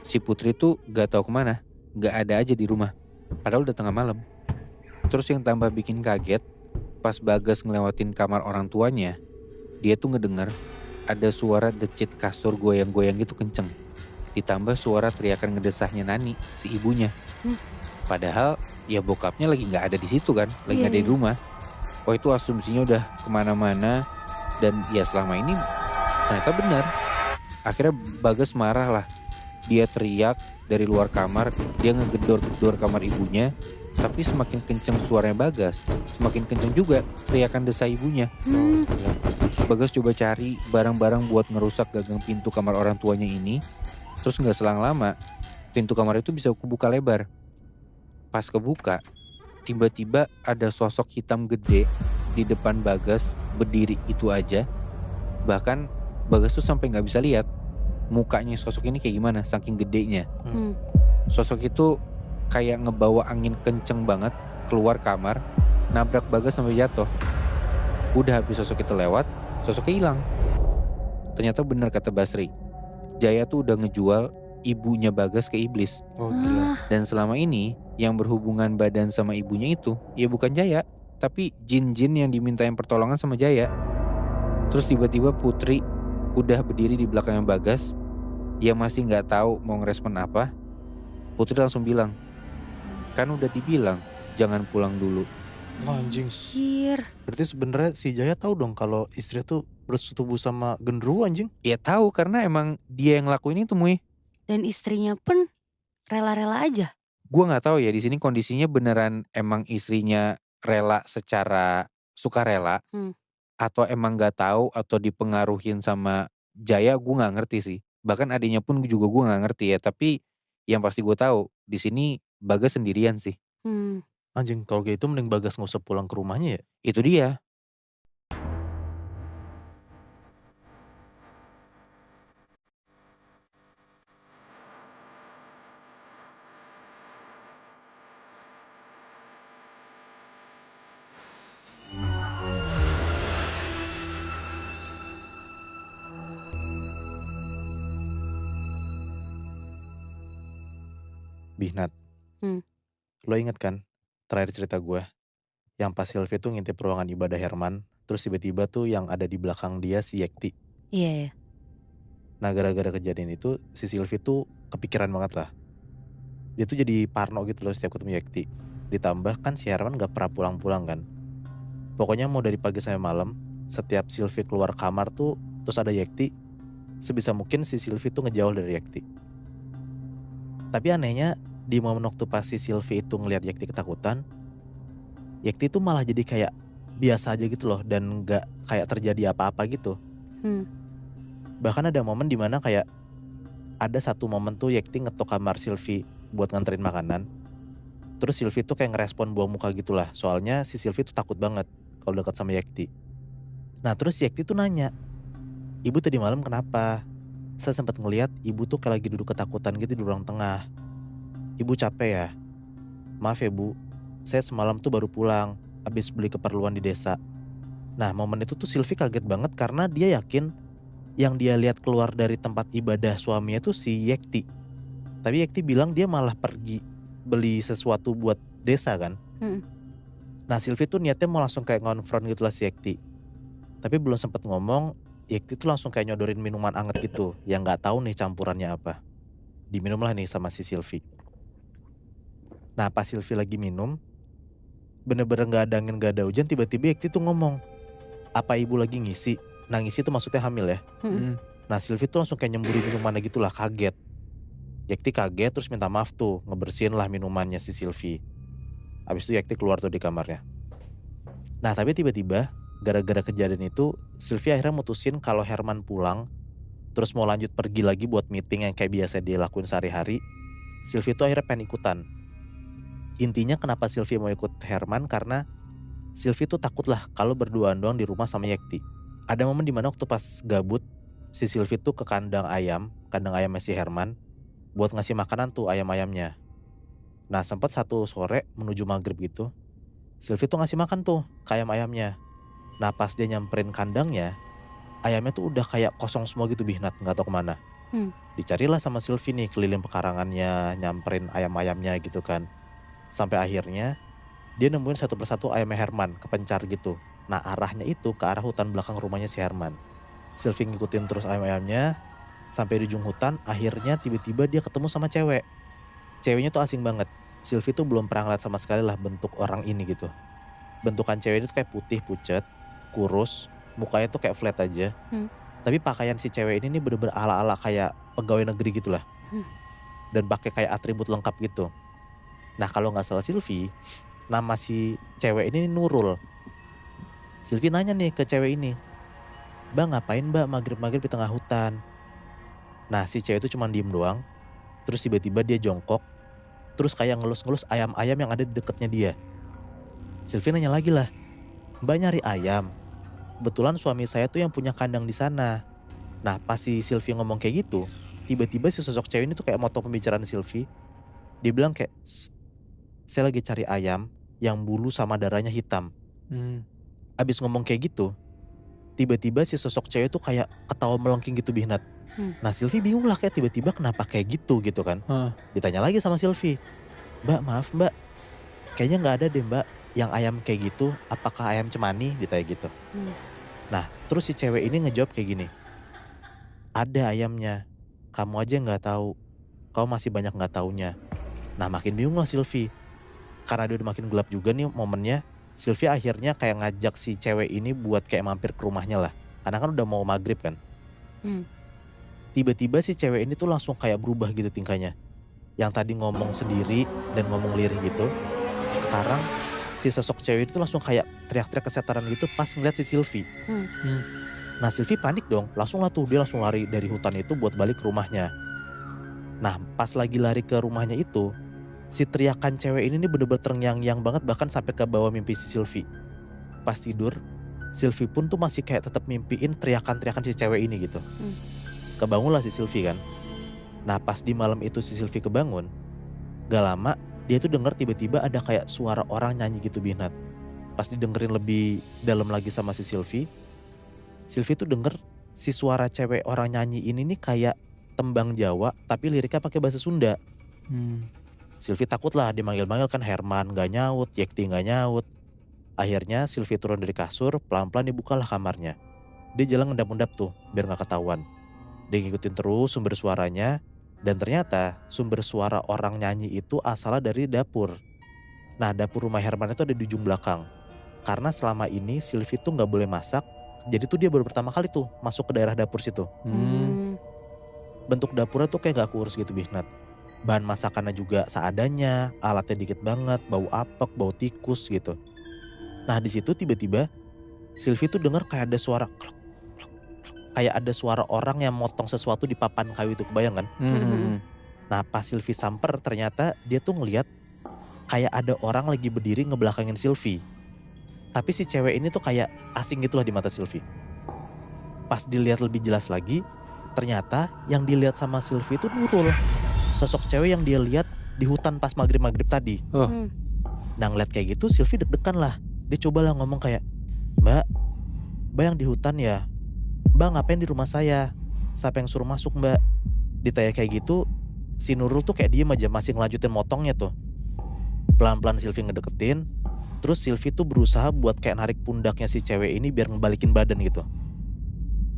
si Putri tuh gak tahu kemana. Gak ada aja di rumah. Padahal udah tengah malam. Terus yang tambah bikin kaget, pas Bagas ngelewatin kamar orang tuanya, dia tuh ngedenger ada suara decit kasur goyang-goyang gitu kenceng. Ditambah suara teriakan ngedesahnya Nani, si ibunya. Hmm. Padahal ya bokapnya lagi nggak ada di situ kan, lagi Iya, nggak ada di iya. rumah. Oh itu asumsinya udah kemana-mana dan ya selama ini ternyata benar. Akhirnya Bagas marah lah. Dia teriak dari luar kamar, dia ngegedor-gedor kamar ibunya. Tapi semakin kenceng suaranya Bagas, semakin kenceng juga teriakan desah ibunya. Hmm. Bagas coba cari barang-barang buat ngerusak gagang pintu kamar orang tuanya ini. Terus gak selang lama, pintu kamar itu bisa kebuka lebar. Pas kebuka, tiba-tiba ada sosok hitam gede di depan Bagas berdiri itu aja. Bahkan Bagas tuh sampai gak bisa lihat mukanya sosok ini kayak gimana saking gedenya. Hmm. Sosok itu kayak ngebawa angin kenceng banget keluar kamar, nabrak Bagas sampai jatuh. Udah habis sosok itu lewat, sosoknya hilang. Ternyata benar kata Basri, Jaya tuh udah ngejual ibunya Bagas ke iblis. Oh gila. Dan selama ini yang berhubungan badan sama ibunya itu ya bukan Jaya, tapi jin-jin yang dimintain pertolongan sama Jaya. Terus tiba-tiba Putri udah berdiri di belakangnya Bagas, yang masih nggak tahu mau ngerespon apa. Putri langsung bilang, kan udah dibilang jangan pulang dulu. Anjing. Anjir. Berarti sebenarnya si Jaya tahu dong kalau istri tuh bersetubuh sama genderuwo anjing. Ya tahu karena emang dia yang ngelakuin itu Mui. Dan istrinya pun rela-rela aja. Gua nggak tahu ya di sini kondisinya beneran emang istrinya rela secara sukarela atau emang nggak tahu atau dipengaruhin sama Jaya, gue nggak ngerti sih. Bahkan adiknya pun juga gue nggak ngerti ya. Tapi yang pasti gue tahu di sini Bagas sendirian sih. Anjing, kalau kayak itu mending Bagas nggak usah pulang ke rumahnya ya. Itu dia. Bihnat. Hmm. Lo inget kan terakhir cerita gue yang pas Sylvie tuh ngintip ruangan ibadah Herman, terus tiba-tiba tuh yang ada di belakang dia si Yekti. Iya ya. Nah gara-gara kejadian itu si Sylvie tuh kepikiran banget lah. Dia tuh jadi parno gitu loh setiap ketemu Yekti. Ditambah kan si Herman gak pernah pulang-pulang kan. Pokoknya mau dari pagi sampai malam, setiap Sylvie keluar kamar tuh terus ada Yekti, sebisa mungkin si Sylvie tuh ngejauh dari Yekti. Tapi anehnya di momen waktu pas si Sylvie itu ngeliat Yekti ketakutan, Yekti tuh malah jadi kayak biasa aja gitu loh dan gak kayak terjadi apa-apa gitu. Bahkan ada momen dimana kayak ada satu momen tuh Yekti ngetok kamar Sylvie buat nganterin makanan. Terus Sylvie tuh kayak ngerespon buang muka gitulah, soalnya si Sylvie tuh takut banget kalau dekat sama Yekti. Nah terus Yekti tuh nanya, ibu tadi malam kenapa? Saya sempat ngeliat ibu tuh kayak lagi duduk ketakutan gitu di ruang tengah. Ibu capek ya? Maaf ya bu, saya semalam tuh baru pulang, habis beli keperluan di desa. Nah momen itu tuh Sylvie kaget banget karena dia yakin yang dia lihat keluar dari tempat ibadah suaminya tuh si Yekti. Tapi Yekti bilang dia malah pergi beli sesuatu buat desa kan. Nah Sylvie tuh niatnya mau langsung kayak ngonfront gitu lah si Yekti. Tapi belum sempat ngomong, Yekti tuh langsung kayak nyodorin minuman anget gitu yang gak tahu nih campurannya apa. Diminum lah nih sama si Sylvie. Nah pas Sylvie lagi minum, bener-bener gak ada angin gak ada hujan, tiba-tiba Yekti tuh ngomong, apa ibu lagi ngisi? Nah ngisi tuh maksudnya hamil ya. Nah Sylvie tuh langsung kayak nyemburi minumannya gitu lah, kaget. Yekti kaget terus minta maaf tuh, ngebersihin lah minumannya si Sylvie. Habis itu Yekti keluar tuh di kamarnya. Nah tapi tiba-tiba gara-gara kejadian itu Sylvie akhirnya mutusin kalau Herman pulang terus mau lanjut pergi lagi buat meeting yang kayak biasa dia lakuin sehari-hari. Sylvie tuh akhirnya pengen ikutan. Intinya kenapa Sylvie mau ikut Herman karena Sylvie tuh takut lah kalau berduaan doang di rumah sama Yekti. Ada momen dimana waktu pas gabut si Sylvie tuh ke kandang ayamnya si Herman buat ngasih makanan tuh ayam-ayamnya. Nah sempat satu sore menuju maghrib gitu, Sylvie tuh ngasih makan tuh ke ayam-ayamnya. Nah pas dia nyamperin kandangnya, ayamnya tuh udah kayak kosong semua gitu Bihnat, gak tahu kemana. Dicarilah sama Sylvie nih keliling pekarangannya, nyamperin ayam-ayamnya gitu kan. Sampai akhirnya Dia nemuin satu persatu ayamnya Herman, kepencar gitu. Nah arahnya itu ke arah hutan belakang rumahnya si Herman. Sylvie ngikutin terus ayam-ayamnya, sampai di ujung hutan, akhirnya tiba-tiba dia ketemu sama cewek. Ceweknya tuh asing banget. Sylvie tuh belum pernah ngeliat sama sekali lah bentuk orang ini gitu. Bentukan cewek ini tuh kayak putih pucet, kurus, mukanya tuh kayak flat aja. Hmm. Tapi pakaian si cewek ini nih bener-bener ala-ala kayak pegawai negeri gitu lah. Hmm. Dan pakai kayak atribut lengkap gitu. Nah kalau nggak salah Sylvie, nama si cewek ini Nurul. Sylvie nanya nih ke cewek ini, "Mbak ngapain mbak maghrib-maghrib di tengah hutan?" Nah si cewek itu cuma diem doang. Terus tiba-tiba dia jongkok. Terus kayak ngelus-ngelus ayam-ayam yang ada di dekatnya dia. Sylvie nanya lagi lah, "Mbak nyari ayam? Kebetulan suami saya tuh yang punya kandang di sana." Nah pas si Sylvie ngomong kayak gitu, tiba-tiba si sosok cewek ini tuh kayak motong pembicaraan Sylvie. Dia bilang kayak, "Shh, saya lagi cari ayam yang bulu sama darahnya hitam." Abis ngomong kayak gitu, tiba-tiba si sosok cewek tuh kayak ketawa melengking gitu Bihnat. Nah Sylvie bingung lah kayak tiba-tiba kenapa kayak gitu kan. Ditanya lagi sama Sylvie, "Mbak maaf mbak, kayaknya gak ada deh mbak yang ayam kayak gitu, apakah ayam cemani?" Ditanya gitu. Nah terus si cewek ini ngejawab kayak gini, "Ada ayamnya, kamu aja gak tahu, kau masih banyak gak taunya." Nah makin bingung lah Sylvie, karena dia udah makin gelap juga nih momennya. Sylvie akhirnya kayak ngajak si cewek ini buat kayak mampir ke rumahnya lah, karena kan udah mau maghrib kan. Tiba-tiba si cewek ini tuh langsung kayak berubah gitu tingkahnya. Yang tadi ngomong sendiri dan ngomong lirih gitu, sekarang si sosok cewek itu langsung kayak teriak-teriak kesetaran gitu pas ngeliat si Sylvie. Nah Sylvie panik dong, langsung lah tuh dia langsung lari dari hutan itu buat balik ke rumahnya. Nah pas lagi lari ke rumahnya itu, si teriakan cewek ini nih bener-bener terngiang-ngiang banget, bahkan sampai ke bawah mimpi si Sylvie. Pas tidur, Sylvie pun tuh masih kayak tetap mimpiin teriakan-teriakan si cewek ini gitu. Kebangun lah si Sylvie kan. Nah pas di malam itu si Sylvie kebangun, gak lama dia tuh denger tiba-tiba ada kayak suara orang nyanyi gitu Bihnat. Pas didengerin lebih dalam lagi sama si Sylvie tuh denger si suara cewek orang nyanyi ini nih kayak tembang Jawa tapi liriknya pakai bahasa Sunda. Sylvie takut lah, dimanggil-manggil kan Herman gak nyaut, Yekti gak nyaut. Akhirnya Sylvie turun dari kasur, pelan-pelan dibukalah kamarnya. Dia jalan ngendap-ngendap tuh biar gak ketahuan. Dia ngikutin terus sumber suaranya, dan ternyata sumber suara orang nyanyi itu asalnya dari dapur. Nah dapur rumah Herman itu ada di ujung belakang. Karena selama ini Sylvie tuh gak boleh masak, jadi tuh dia baru pertama kali tuh masuk ke daerah dapur situ. Bentuk dapurnya tuh kayak gak kurus gitu Bihnat. Bahan masakannya juga seadanya, alatnya dikit banget, bau apek, bau tikus gitu. Nah di situ tiba-tiba Sylvie tuh dengar kayak ada suara klok, klok, klok. Kayak ada suara orang yang motong sesuatu di papan kayu itu, kebayang kan? Nah pas Sylvie samper ternyata dia tuh ngeliat kayak ada orang lagi berdiri ngebelakangin Sylvie. Tapi si cewek ini tuh kayak asing gitu lah di mata Sylvie. Pas dilihat lebih jelas lagi, ternyata yang dilihat sama Sylvie itu Nurul. Sosok cewek yang dia lihat di hutan pas maghrib-maghrib tadi. Nah ngeliat kayak gitu Sylvie deg-degan lah. Dia cobalah ngomong kayak, "Mbak yang di hutan ya? Mbak ngapain di rumah saya? Siapa yang suruh masuk mbak?" Ditanya kayak gitu, si Nurul tuh kayak diem aja masih ngelanjutin motongnya tuh. Pelan-pelan Sylvie ngedeketin, terus Sylvie tuh berusaha buat kayak narik pundaknya si cewek ini biar ngebalikin badan gitu.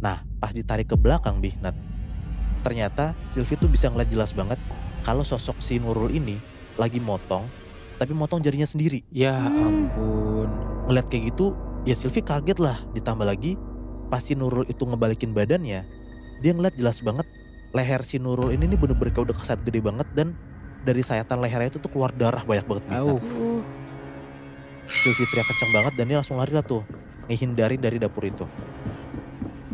Nah pas ditarik ke belakang Bihnat, ternyata Sylvie tuh bisa ngeliat jelas banget kalau sosok si Nurul ini lagi motong, tapi motong jarinya sendiri. Ya ampun. Ngeliat kayak gitu, ya Sylvie kaget lah. Ditambah lagi, pas si Nurul itu ngebalikin badannya, dia ngeliat jelas banget leher si Nurul ini nih bener-bener kayak udah kesayat gede banget, dan dari sayatan lehernya itu tuh keluar darah banyak banget. Sylvie teriak kencang banget dan dia langsung lari lah tuh, ngehindari dari dapur itu.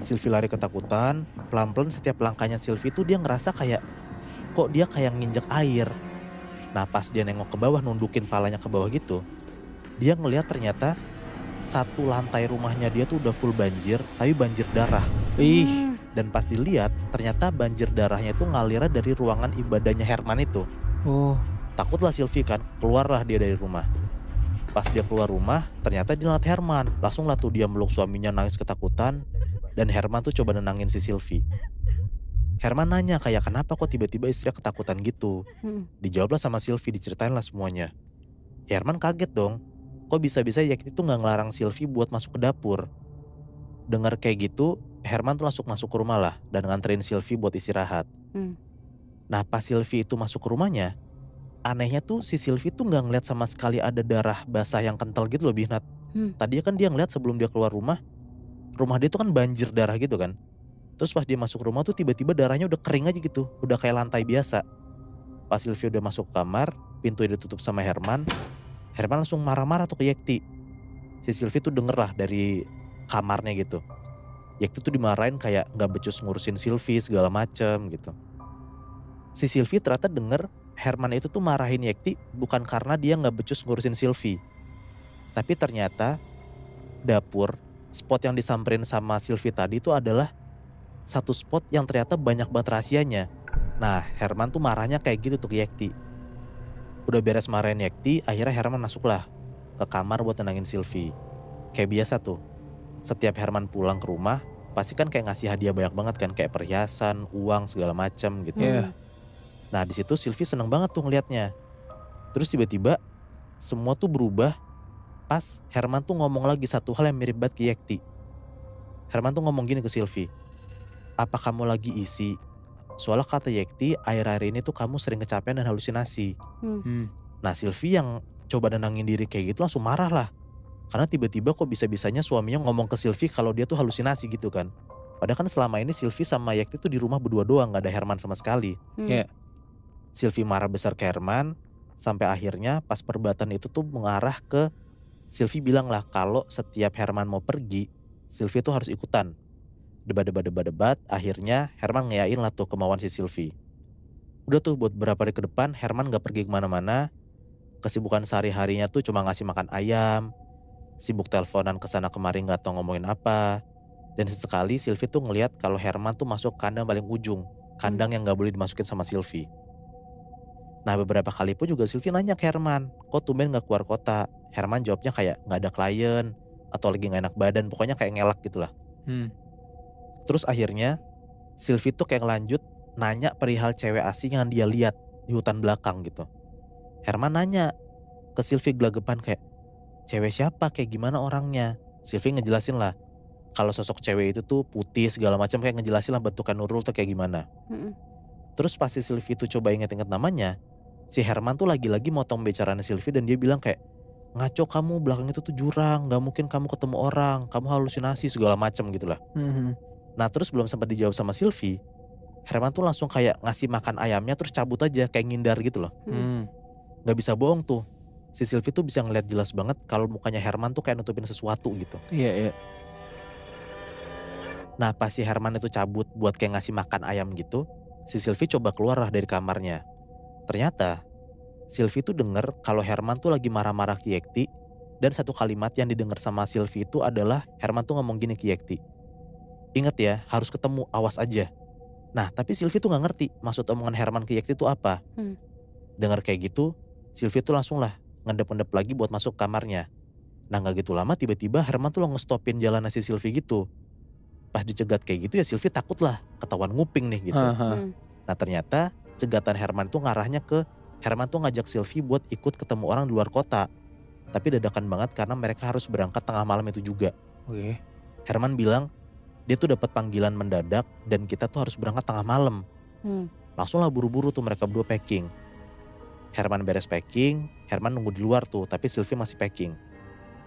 Sylvie lari ketakutan, pelan-pelan setiap langkahnya Sylvie tuh dia ngerasa kayak, kok dia kayak nginjek air. Nah pas dia nengok ke bawah, nundukin palanya ke bawah gitu, dia ngeliat ternyata satu lantai rumahnya dia tuh udah full banjir, tapi banjir darah. Dan pas dilihat ternyata banjir darahnya itu ngalirnya dari ruangan ibadahnya Herman itu. Takutlah Sylvie kan, keluarlah dia dari rumah. Pas dia keluar rumah, ternyata dia ngeliat Herman. Langsung lah tuh dia meluk suaminya nangis ketakutan. Dan Herman tuh coba nenangin si Sylvie. Herman nanya kayak, kenapa kok tiba-tiba istrinya ketakutan gitu. Dijawablah sama Sylvie, diceritain lah semuanya. Herman kaget dong. kok bisa-bisa Yekti tuh gak ngelarang Sylvie buat masuk ke dapur. Dengar kayak gitu, Herman tuh langsung masuk ke rumah lah dan nganterin Sylvie buat istirahat. Hmm. Nah pas Sylvie itu masuk ke rumahnya, anehnya tuh si Sylvie tuh gak ngeliat sama sekali ada darah basah yang kental gitu loh Bihnat. Tadinya kan dia ngeliat sebelum dia keluar rumah dia tuh kan banjir darah gitu kan. Terus pas dia masuk rumah tuh tiba-tiba darahnya udah kering aja gitu, udah kayak lantai biasa. Pas Sylvie udah masuk ke kamar, pintu ditutup sama Herman langsung marah-marah tuh ke Yekti. Si Sylvie tuh denger lah dari kamarnya gitu. Yekti tuh dimarahin kayak gak becus ngurusin Sylvie segala macem gitu. Si Sylvie ternyata denger Herman itu tuh marahin Yekti bukan karena dia gak becus ngurusin Sylvie. Tapi ternyata dapur, spot yang disamperin sama Sylvie tadi itu adalah satu spot yang ternyata banyak banget rahasianya. Nah Herman tuh marahnya kayak gitu tuh ke Yekti. Udah beres marahin Yekti, akhirnya Herman masuklah ke kamar buat tenangin Sylvie. Kayak biasa tuh, setiap Herman pulang ke rumah pasti kan kayak ngasih hadiah banyak banget kan, kayak perhiasan, uang segala macam gitu. Iya. Nah di situ Sylvie seneng banget tuh ngeliatnya. Terus tiba-tiba semua tuh berubah pas Herman tuh ngomong lagi satu hal yang mirip banget ke Yekti. Herman tuh ngomong gini ke Sylvie, apa kamu lagi isi? Soalnya kata Yekti, akhir-akhir ini tuh kamu sering kecapean dan halusinasi. Nah Sylvie yang coba nenangin diri kayak gitu langsung marah lah. Karena tiba-tiba kok bisa-bisanya suaminya ngomong ke Sylvie kalau dia tuh halusinasi gitu kan. Padahal kan selama ini Sylvie sama Yekti tuh di rumah berdua doang, gak ada Herman sama sekali. Iya. Sylvie marah besar ke Herman, sampai akhirnya pas perdebatan itu tuh mengarah ke Sylvie bilang lah kalau setiap Herman mau pergi, Sylvie tuh harus ikutan. Debat, akhirnya Herman ngeyain lah tuh kemauan si Sylvie. Udah tuh buat beberapa hari ke depan Herman gak pergi kemana-mana. Kesibukan sehari-harinya tuh cuma ngasih makan ayam, sibuk teleponan kesana kemari gak tau ngomongin apa. Dan sesekali Sylvie tuh ngeliat kalau Herman tuh masuk kandang paling ujung, kandang yang gak boleh dimasukin sama Sylvie. Nah beberapa kali pun juga Sylvie nanya ke Herman, kok tumben gak keluar kota? Herman jawabnya kayak gak ada klien, atau lagi gak enak badan, pokoknya kayak ngelak gitu lah. Terus akhirnya Sylvie tuh kayak ngelanjut nanya perihal cewek asing yang dia lihat di hutan belakang gitu. Herman nanya ke Sylvie gelagapan kayak, cewek siapa, kayak gimana orangnya? Sylvie ngejelasin lah kalau sosok cewek itu tuh putih segala macam, kayak ngejelasin lah bentukan Nurul tuh kayak gimana. Terus pas si Sylvie tuh coba inget-inget namanya, si Herman tuh lagi-lagi motong bicaraan Sylvie dan dia bilang kayak, ngaco kamu, belakang itu tuh jurang, gak mungkin kamu ketemu orang, kamu halusinasi segala macam gitulah. Nah terus belum sempat dijawab sama Sylvie, Herman tuh langsung kayak ngasih makan ayamnya terus cabut aja kayak ngindar gitu loh. Gak bisa bohong tuh, si Sylvie tuh bisa ngeliat jelas banget kalau mukanya Herman tuh kayak nutupin sesuatu gitu. Iya. Nah pas si Herman itu cabut buat kayak ngasih makan ayam gitu, si Sylvie coba keluar lah dari kamarnya. Ternyata Sylvie tuh denger kalau Herman tuh lagi marah-marah ke Yekti. Dan satu kalimat yang didengar sama Sylvie itu adalah Herman tuh ngomong gini ke Yekti, ingat ya, harus ketemu, awas aja. Nah tapi Sylvie tuh gak ngerti maksud omongan Herman ke Yekti itu apa. Dengar kayak gitu, Sylvie tuh langsung lah ngedep-ngedep lagi buat masuk kamarnya. Nah gak gitu lama tiba-tiba Herman tuh lo ngestopin jalan si Sylvie gitu. Pas dicegat kayak gitu ya Sylvie takut lah ketahuan nguping nih gitu. Nah ternyata cegatan Herman tuh ngarahnya ke Herman tuh ngajak Sylvie buat ikut ketemu orang di luar kota. Tapi dadakan banget karena mereka harus berangkat tengah malam itu juga. Oke. Herman bilang dia tuh dapat panggilan mendadak dan kita tuh harus berangkat tengah malam. Langsung lah buru-buru tuh mereka berdua packing. Herman beres packing, Herman nunggu di luar tuh tapi Sylvie masih packing.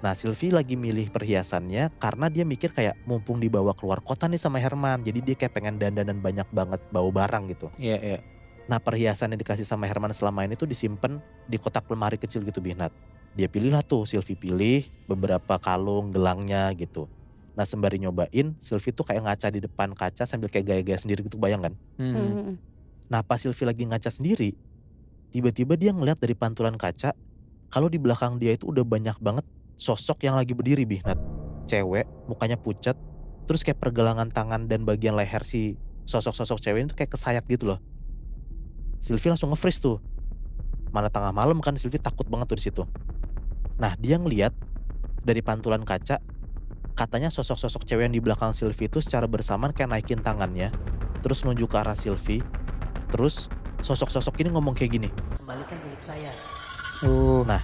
Nah Sylvie lagi milih perhiasannya karena dia mikir kayak mumpung dibawa keluar kota nih sama Herman, jadi dia kayak pengen dandanan banyak banget bawa barang gitu. Iya. Nah perhiasan yang dikasih sama Herman selama ini tuh disimpan di kotak lemari kecil gitu Bihnat. Dia pilih lah tuh, Sylvie pilih beberapa kalung, gelangnya gitu. Nah sembari nyobain, Sylvie tuh kayak ngaca di depan kaca sambil kayak gaya-gaya sendiri gitu, bayang kan? Nah pas Sylvie lagi ngaca sendiri, tiba-tiba dia ngeliat dari pantulan kaca kalau di belakang dia itu udah banyak banget sosok yang lagi berdiri Bihnat. Cewek, mukanya pucat, terus kayak pergelangan tangan dan bagian leher si sosok-sosok cewek itu kayak kesayat gitu loh. Sylvie langsung nge-freeze tuh. Mana tengah malam kan, Sylvie takut banget tuh di situ. Nah dia ngeliat dari pantulan kaca, katanya sosok-sosok cewek yang di belakang Sylvie itu secara bersamaan kayak naikin tangannya, terus nunjuk ke arah Sylvie. Terus sosok-sosok ini ngomong kayak gini, kembalikan milik saya. Oh. Nah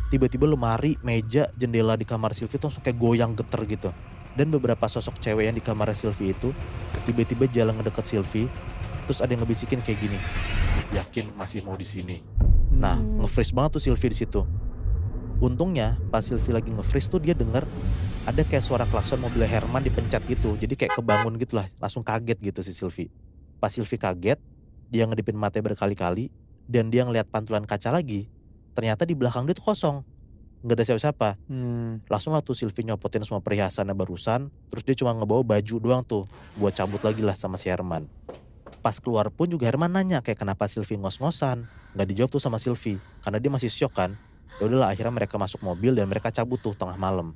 tiba-tiba lemari, meja, jendela di kamar Sylvie tuh langsung kayak goyang geter gitu. Dan beberapa sosok cewek yang di kamar Sylvie itu tiba-tiba jalan ngedeket Sylvie, terus ada yang ngebisikin kayak gini, yakin masih mau di sini. Nah, nge-freeze banget tuh Sylvie di situ. Untungnya pas Sylvie lagi nge-freeze tuh dia denger ada kayak suara klakson mobil Herman dipencet gitu. Jadi kayak kebangun gitu lah, langsung kaget gitu si Sylvie. Pas Sylvie kaget, dia ngedipin matanya berkali-kali dan dia ngeliat pantulan kaca lagi. Ternyata di belakang dia tuh kosong, nggak ada siapa-siapa. Langsung lah tuh Sylvie nyopotin semua perhiasannya barusan, terus dia cuma ngebawa baju doang tuh buat cabut lagi lah sama si Herman. Pas keluar pun juga Herman nanya kayak kenapa Sylvie ngos-ngosan, nggak dijawab tuh sama Sylvie karena dia masih syok kan. Ya udahlah, akhirnya mereka masuk mobil dan mereka cabut tuh tengah malam.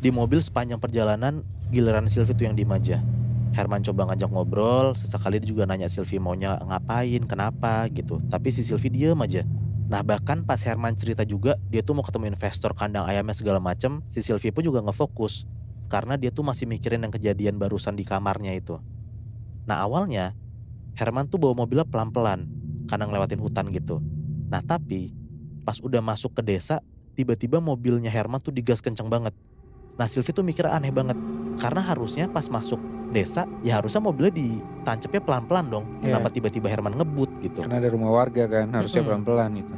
Di mobil sepanjang perjalanan giliran Sylvie tuh yang diem aja. Herman coba ngajak ngobrol, sesekali dia juga nanya Sylvie maunya ngapain, kenapa gitu. Tapi si Sylvie diem aja. Nah bahkan pas Herman cerita juga dia tuh mau ketemu investor kandang ayamnya segala macem, si Sylvie pun juga ngefokus. Karena dia tuh masih mikirin yang kejadian barusan di kamarnya itu. Nah awalnya Herman tuh bawa mobilnya pelan-pelan karena ngelewatin hutan gitu. Nah tapi pas udah masuk ke desa, tiba-tiba mobilnya Herman tuh digas kenceng banget. Nah Sylvie tuh mikir aneh banget. Karena harusnya pas masuk desa, ya harusnya mobilnya ditancepnya pelan-pelan dong. Kenapa tiba-tiba Herman ngebut gitu. Karena ada rumah warga kan, harusnya pelan-pelan itu.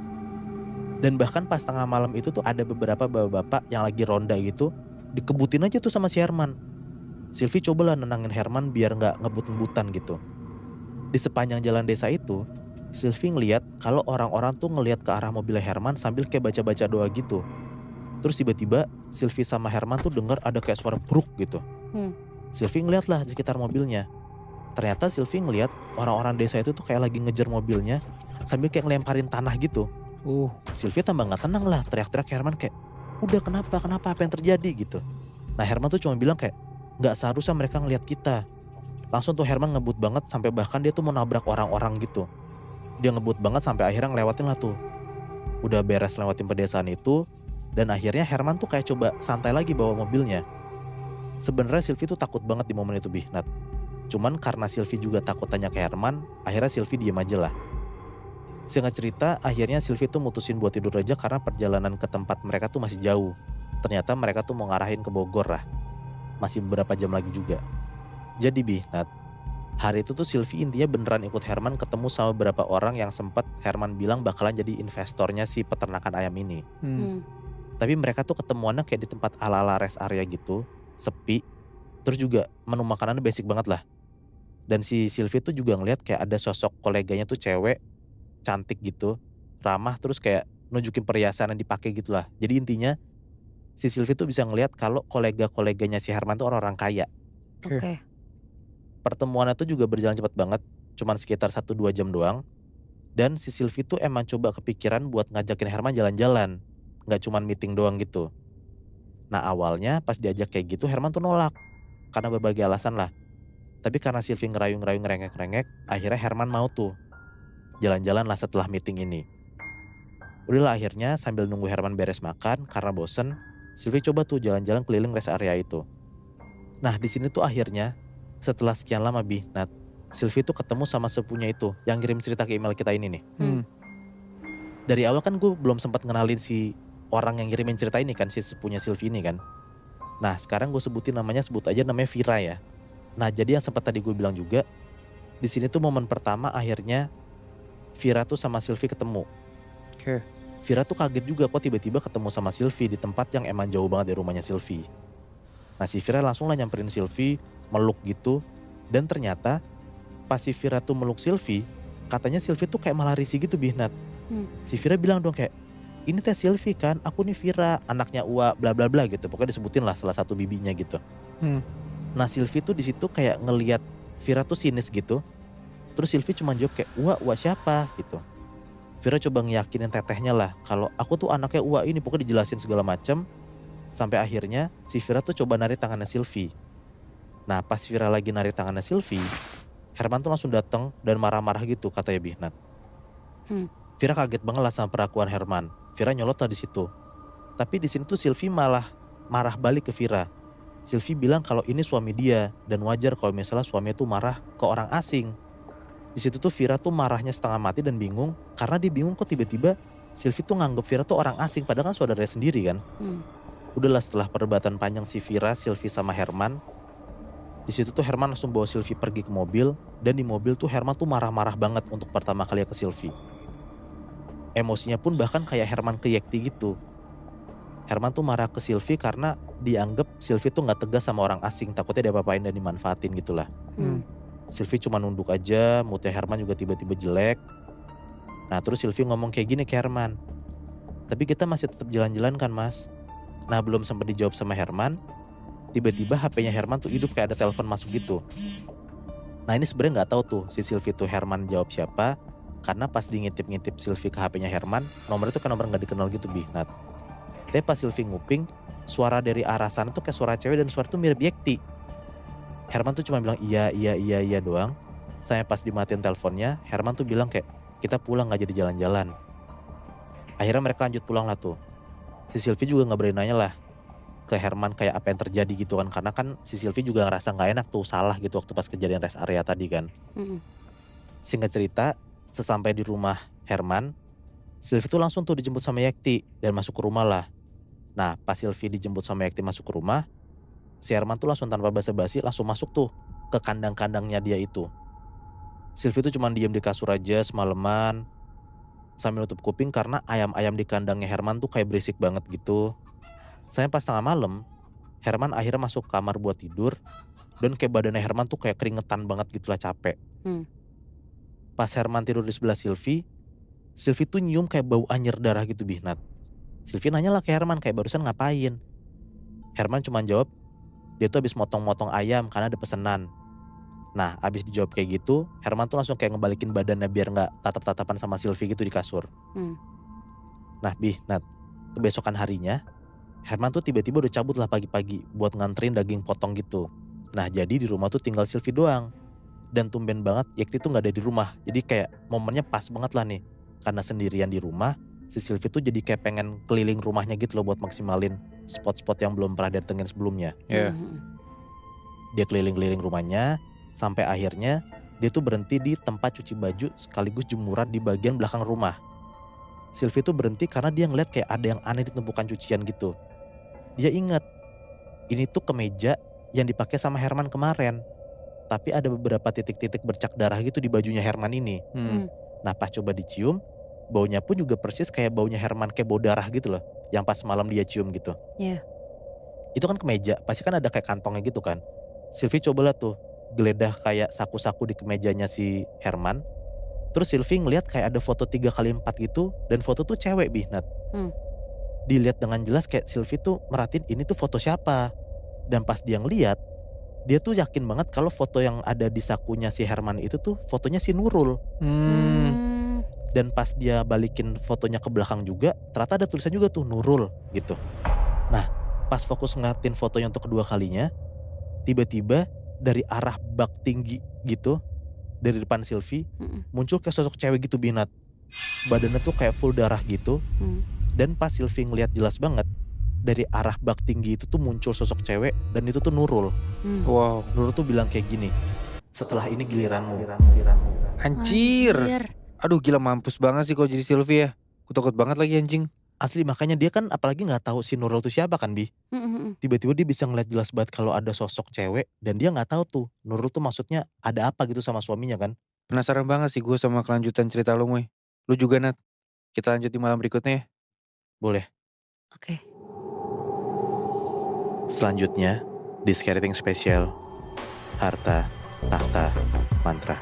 Dan bahkan pas tengah malam itu tuh ada beberapa bapak-bapak yang lagi ronda gitu, dikebutin aja tuh sama si Herman. Sylvie cobalah nenangin Herman biar gak ngebut-ngebutan gitu. Di sepanjang jalan desa itu, Sylvie ngeliat kalau orang-orang tuh ngeliat ke arah mobilnya Herman sambil kayak baca-baca doa gitu. Terus tiba-tiba Sylvie sama Herman tuh dengar ada kayak suara bruk gitu. Sylvie ngeliat lah di sekitar mobilnya. Ternyata Sylvie ngeliat orang-orang desa itu tuh kayak lagi ngejar mobilnya sambil kayak ngelemparin tanah gitu. Sylvie tambah gak tenang lah, teriak-teriak Herman kayak, udah kenapa apa yang terjadi gitu. Nah Herman tuh cuma bilang kayak, gak seharusnya mereka ngeliat kita. Langsung tuh Herman ngebut banget sampai bahkan dia tuh mau nabrak orang-orang gitu. Dia ngebut banget sampai akhirnya ngelewatin lah tuh. Udah beres lewatin pedesaan itu, dan akhirnya Herman tuh kayak coba santai lagi bawa mobilnya. Sebenarnya Sylvie tuh takut banget di momen itu Bihnat. Cuman karena Sylvie juga takut tanya ke Herman, akhirnya Sylvie diem aja lah. Singkat cerita, akhirnya Sylvie tuh mutusin buat tidur aja karena perjalanan ke tempat mereka tuh masih jauh. Ternyata mereka tuh mau ngarahin ke Bogor lah. Masih beberapa jam lagi juga. Jadi Bihnat, hari itu tuh Sylvie intinya beneran ikut Herman ketemu sama beberapa orang yang sempat Herman bilang bakalan jadi investornya si peternakan ayam ini. Tapi mereka tuh ketemuannya kayak di tempat ala-ala rest area gitu, sepi. Terus juga menu makanannya basic banget lah. Dan si Sylvie tuh juga ngeliat kayak ada sosok koleganya tuh cewek, cantik gitu, ramah, terus kayak nunjukin perhiasan yang dipakai gitu lah. Jadi intinya si Sylvie tuh bisa ngeliat kalau kolega-koleganya si Herman tuh orang-orang kaya. Oke. Pertemuannya tuh juga berjalan cepat banget, cuman sekitar 1-2 jam doang. Dan si Sylvie tuh emang coba kepikiran buat ngajakin Herman jalan-jalan, gak cuman meeting doang gitu. Nah awalnya pas diajak kayak gitu Herman tuh nolak, karena berbagai alasan lah. Tapi karena Sylvie ngerayu-ngerayu ngerengek-rengek, akhirnya Herman mau tuh jalan-jalan lah setelah meeting ini. Udahlah akhirnya sambil nunggu Herman beres makan karena bosen, Sylvie coba tuh jalan-jalan keliling rest area itu. Nah di sini tuh akhirnya setelah sekian lama Bihnat, Sylvie tuh ketemu sama sepupunya itu yang kirim cerita ke email kita ini nih. Dari awal kan gue belum sempat ngenalin si orang yang ngirimin cerita ini kan, si sepupunya Sylvie ini kan. Nah sekarang gue sebutin namanya, sebut aja namanya Vira ya. Nah jadi yang sempat tadi gue bilang juga, di sini tuh momen pertama akhirnya Vira tuh sama Sylvie ketemu. Vira tuh kaget juga kok tiba-tiba ketemu sama Sylvie di tempat yang emang jauh banget dari rumahnya Sylvie. Nah si Vira langsung lah nyamperin Sylvie, meluk gitu. Dan ternyata pas si Vira tuh meluk Sylvie, katanya Sylvie tuh kayak malah risih gitu Bihnat. Si Vira bilang dong kayak, ini teh Sylvie kan, aku nih Vira, anaknya Ua bla bla bla gitu. Pokoknya disebutin lah salah satu bibinya gitu. Nah Sylvie tuh di situ kayak ngelihat Vira tuh sinis gitu. Terus Sylvie cuma jawab kayak, Ua siapa gitu. Vira coba ngeyakinin tetehnya lah kalau aku tuh anaknya Ua ini, pokoknya dijelasin segala macam. Sampai akhirnya si Vira tuh coba narik tangannya Sylvie. Nah pas Vira lagi narik tangannya Sylvie, Herman tuh langsung datang dan marah-marah gitu katanya Bihnat. Vira kaget banget lah sama perlakuan Herman. Vira nyolot lah di situ. Tapi di sini tuh Sylvie malah marah balik ke Vira. Sylvie bilang kalau ini suami dia dan wajar kalau misalnya suaminya tuh marah ke orang asing. Di situ tuh Vira tuh marahnya setengah mati dan bingung karena dia bingung kok tiba-tiba Sylvie tuh nganggep Vira tuh orang asing padahal kan saudaranya sendiri kan. Hmm. Udahlah setelah perdebatan panjang si Vira, Sylvie sama Herman. Di situ tuh Herman langsung bawa Sylvie pergi ke mobil. Dan di mobil tuh Herman tuh marah-marah banget untuk pertama kali ke Sylvie. Emosinya pun bahkan kayak Herman ke Yekti gitu. Herman tuh marah ke Sylvie karena dianggap Sylvie tuh gak tegas sama orang asing. Takutnya dia apa-apain dan dimanfaatin gitu lah. Sylvie cuma nunduk aja, moodnya Herman juga tiba-tiba jelek. Nah terus Sylvie ngomong kayak gini ke Herman. Tapi kita masih tetap jalan-jalan kan mas? Nah belum sempat dijawab sama Herman. Tiba-tiba HP-nya Herman tuh hidup kayak ada telepon masuk gitu. Nah ini sebenarnya gak tahu tuh si Sylvie tuh Herman jawab siapa. Karena pas di ngintip-ngintip Sylvie ke HP-nya Herman, nomornya tuh kan nomor gak dikenal gitu Bihnat. Tapi pas Sylvie nguping, suara dari arah sana tuh kayak suara cewek dan suara tuh mirip Yekti. Herman tuh cuma bilang iya doang. Sampai pas dimatiin teleponnya, Herman tuh bilang kayak kita pulang gak jadi jalan-jalan. Akhirnya mereka lanjut pulang lah tuh. Si Sylvie juga gak berani nanya lah ke Herman kayak apa yang terjadi gitu kan. Karena kan si Sylvie juga ngerasa gak enak tuh salah gitu waktu pas kejadian rest area tadi kan. Singkat cerita, sesampai di rumah Herman, Sylvie tuh langsung tuh dijemput sama Yekti dan masuk ke rumah lah. Nah pas Sylvie dijemput sama Yekti masuk ke rumah, si Herman tuh langsung tanpa basa-basi langsung masuk tuh ke kandang-kandangnya dia itu. Sylvie tuh cuma diem di kasur aja semalaman sambil nutup kuping karena ayam-ayam di kandangnya Herman tuh kayak berisik banget gitu. Sampai pas tengah malam, Herman akhirnya masuk kamar buat tidur dan kayak badannya Herman tuh kayak keringetan banget gitulah capek. Pas Herman tidur di sebelah Sylvie tuh nyium kayak bau anjir darah gitu Bihnat. Sylvie nanya lah ke Herman kayak barusan ngapain. Herman cuma jawab dia tuh habis motong-motong ayam karena ada pesanan. Nah abis dijawab kayak gitu, Herman tuh langsung kayak ngebalikin badannya biar gak tatap-tatapan sama Sylvie gitu di kasur. Nah Bihnat, kebesokan harinya Herman tuh tiba-tiba udah cabut lah pagi-pagi buat nganterin daging potong gitu. Nah jadi di rumah tuh tinggal Sylvie doang. Dan tumben banget Yekti tuh gak ada di rumah. Jadi kayak momennya pas banget lah nih. Karena sendirian di rumah, si Sylvie tuh jadi kayak pengen keliling rumahnya gitu loh buat maksimalin spot-spot yang belum pernah datengin sebelumnya. Dia keliling-keliling rumahnya sampai akhirnya dia tuh berhenti di tempat cuci baju sekaligus jemuran di bagian belakang rumah. Sylvie tuh berhenti karena dia ngeliat kayak ada yang aneh di tumpukan cucian gitu. Dia ingat ini tuh kemeja yang dipakai sama Herman kemarin. Tapi ada beberapa titik-titik bercak darah gitu di bajunya Herman ini. Nah pas coba dicium, baunya pun juga persis kayak baunya Herman, kayak bau darah gitu loh. Yang pas malam dia cium gitu. Itu kan kemeja, pasti kan ada kayak kantongnya gitu kan. Sylvie cobalah tuh geledah kayak saku-saku di kemejanya si Herman. Terus Sylvie ngeliat kayak ada foto 3x4 gitu. Dan foto tuh cewek Bihnat. Dilihat dengan jelas kayak Sylvie tuh merhatiin ini tuh foto siapa. Dan pas dia ngeliat, dia tuh yakin banget kalau foto yang ada di sakunya si Herman itu tuh fotonya si Nurul. Dan pas dia balikin fotonya ke belakang juga, ternyata ada tulisan juga tuh Nurul gitu. Nah pas fokus ngeliatin fotonya untuk kedua kalinya, tiba-tiba dari arah bak tinggi gitu, dari depan Sylvie, muncul kayak sosok cewek gitu Binat. Badannya tuh kayak full darah gitu. Dan pas Sylvie ngeliat jelas banget, dari arah bak tinggi itu tuh muncul sosok cewek dan itu tuh Nurul. Wow. Nurul tuh bilang kayak gini, setelah ini giliranmu. Anjir. Aduh gila mampus banget sih kalau jadi Sylvie ya. Aku takut banget lagi anjing. Asli makanya dia kan apalagi gak tahu si Nurul tuh siapa kan Bi. Tiba-tiba dia bisa ngeliat jelas banget kalau ada sosok cewek dan dia gak tahu tuh Nurul tuh maksudnya ada apa gitu sama suaminya kan. Penasaran banget sih gue sama kelanjutan cerita lu Moy. Lu juga Nat. Kita lanjut di malam berikutnya ya. Boleh. Oke. Selanjutnya di Scary Things Special, Harta, Tahta, Mantra.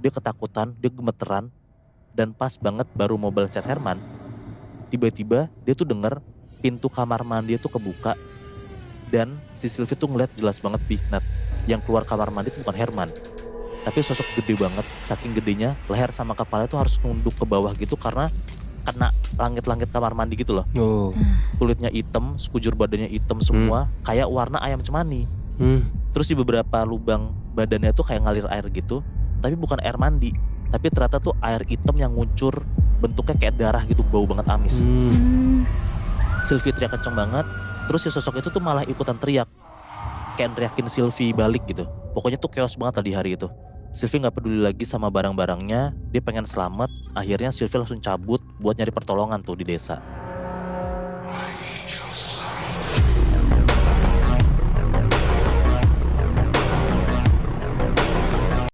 Dia ketakutan, dia gemeteran, dan pas banget baru mau balas chat Herman, tiba-tiba dia tuh denger pintu kamar mandi tuh kebuka, dan si Sylvie tuh ngeliat jelas banget Bihnat, yang keluar kamar mandi tuh bukan Herman, tapi sosok gede banget, saking gedenya leher sama kepala tuh harus nunduk ke bawah gitu karena kena langit-langit kamar mandi gitu loh. Kulitnya hitam, sekujur badannya hitam semua, kayak warna ayam cemani. Terus di beberapa lubang badannya tuh kayak ngalir air gitu, tapi bukan air mandi, tapi ternyata tuh air hitam yang nguncur, bentuknya kayak darah gitu, bau banget amis. Sylvie teriak kenceng banget, terus si sosok itu tuh malah ikutan teriak, kayak teriakin Sylvie balik gitu. Pokoknya tuh chaos banget tadi hari itu. Sylvie gak peduli lagi sama barang-barangnya, dia pengen selamat. Akhirnya Sylvie langsung cabut buat nyari pertolongan tuh di desa.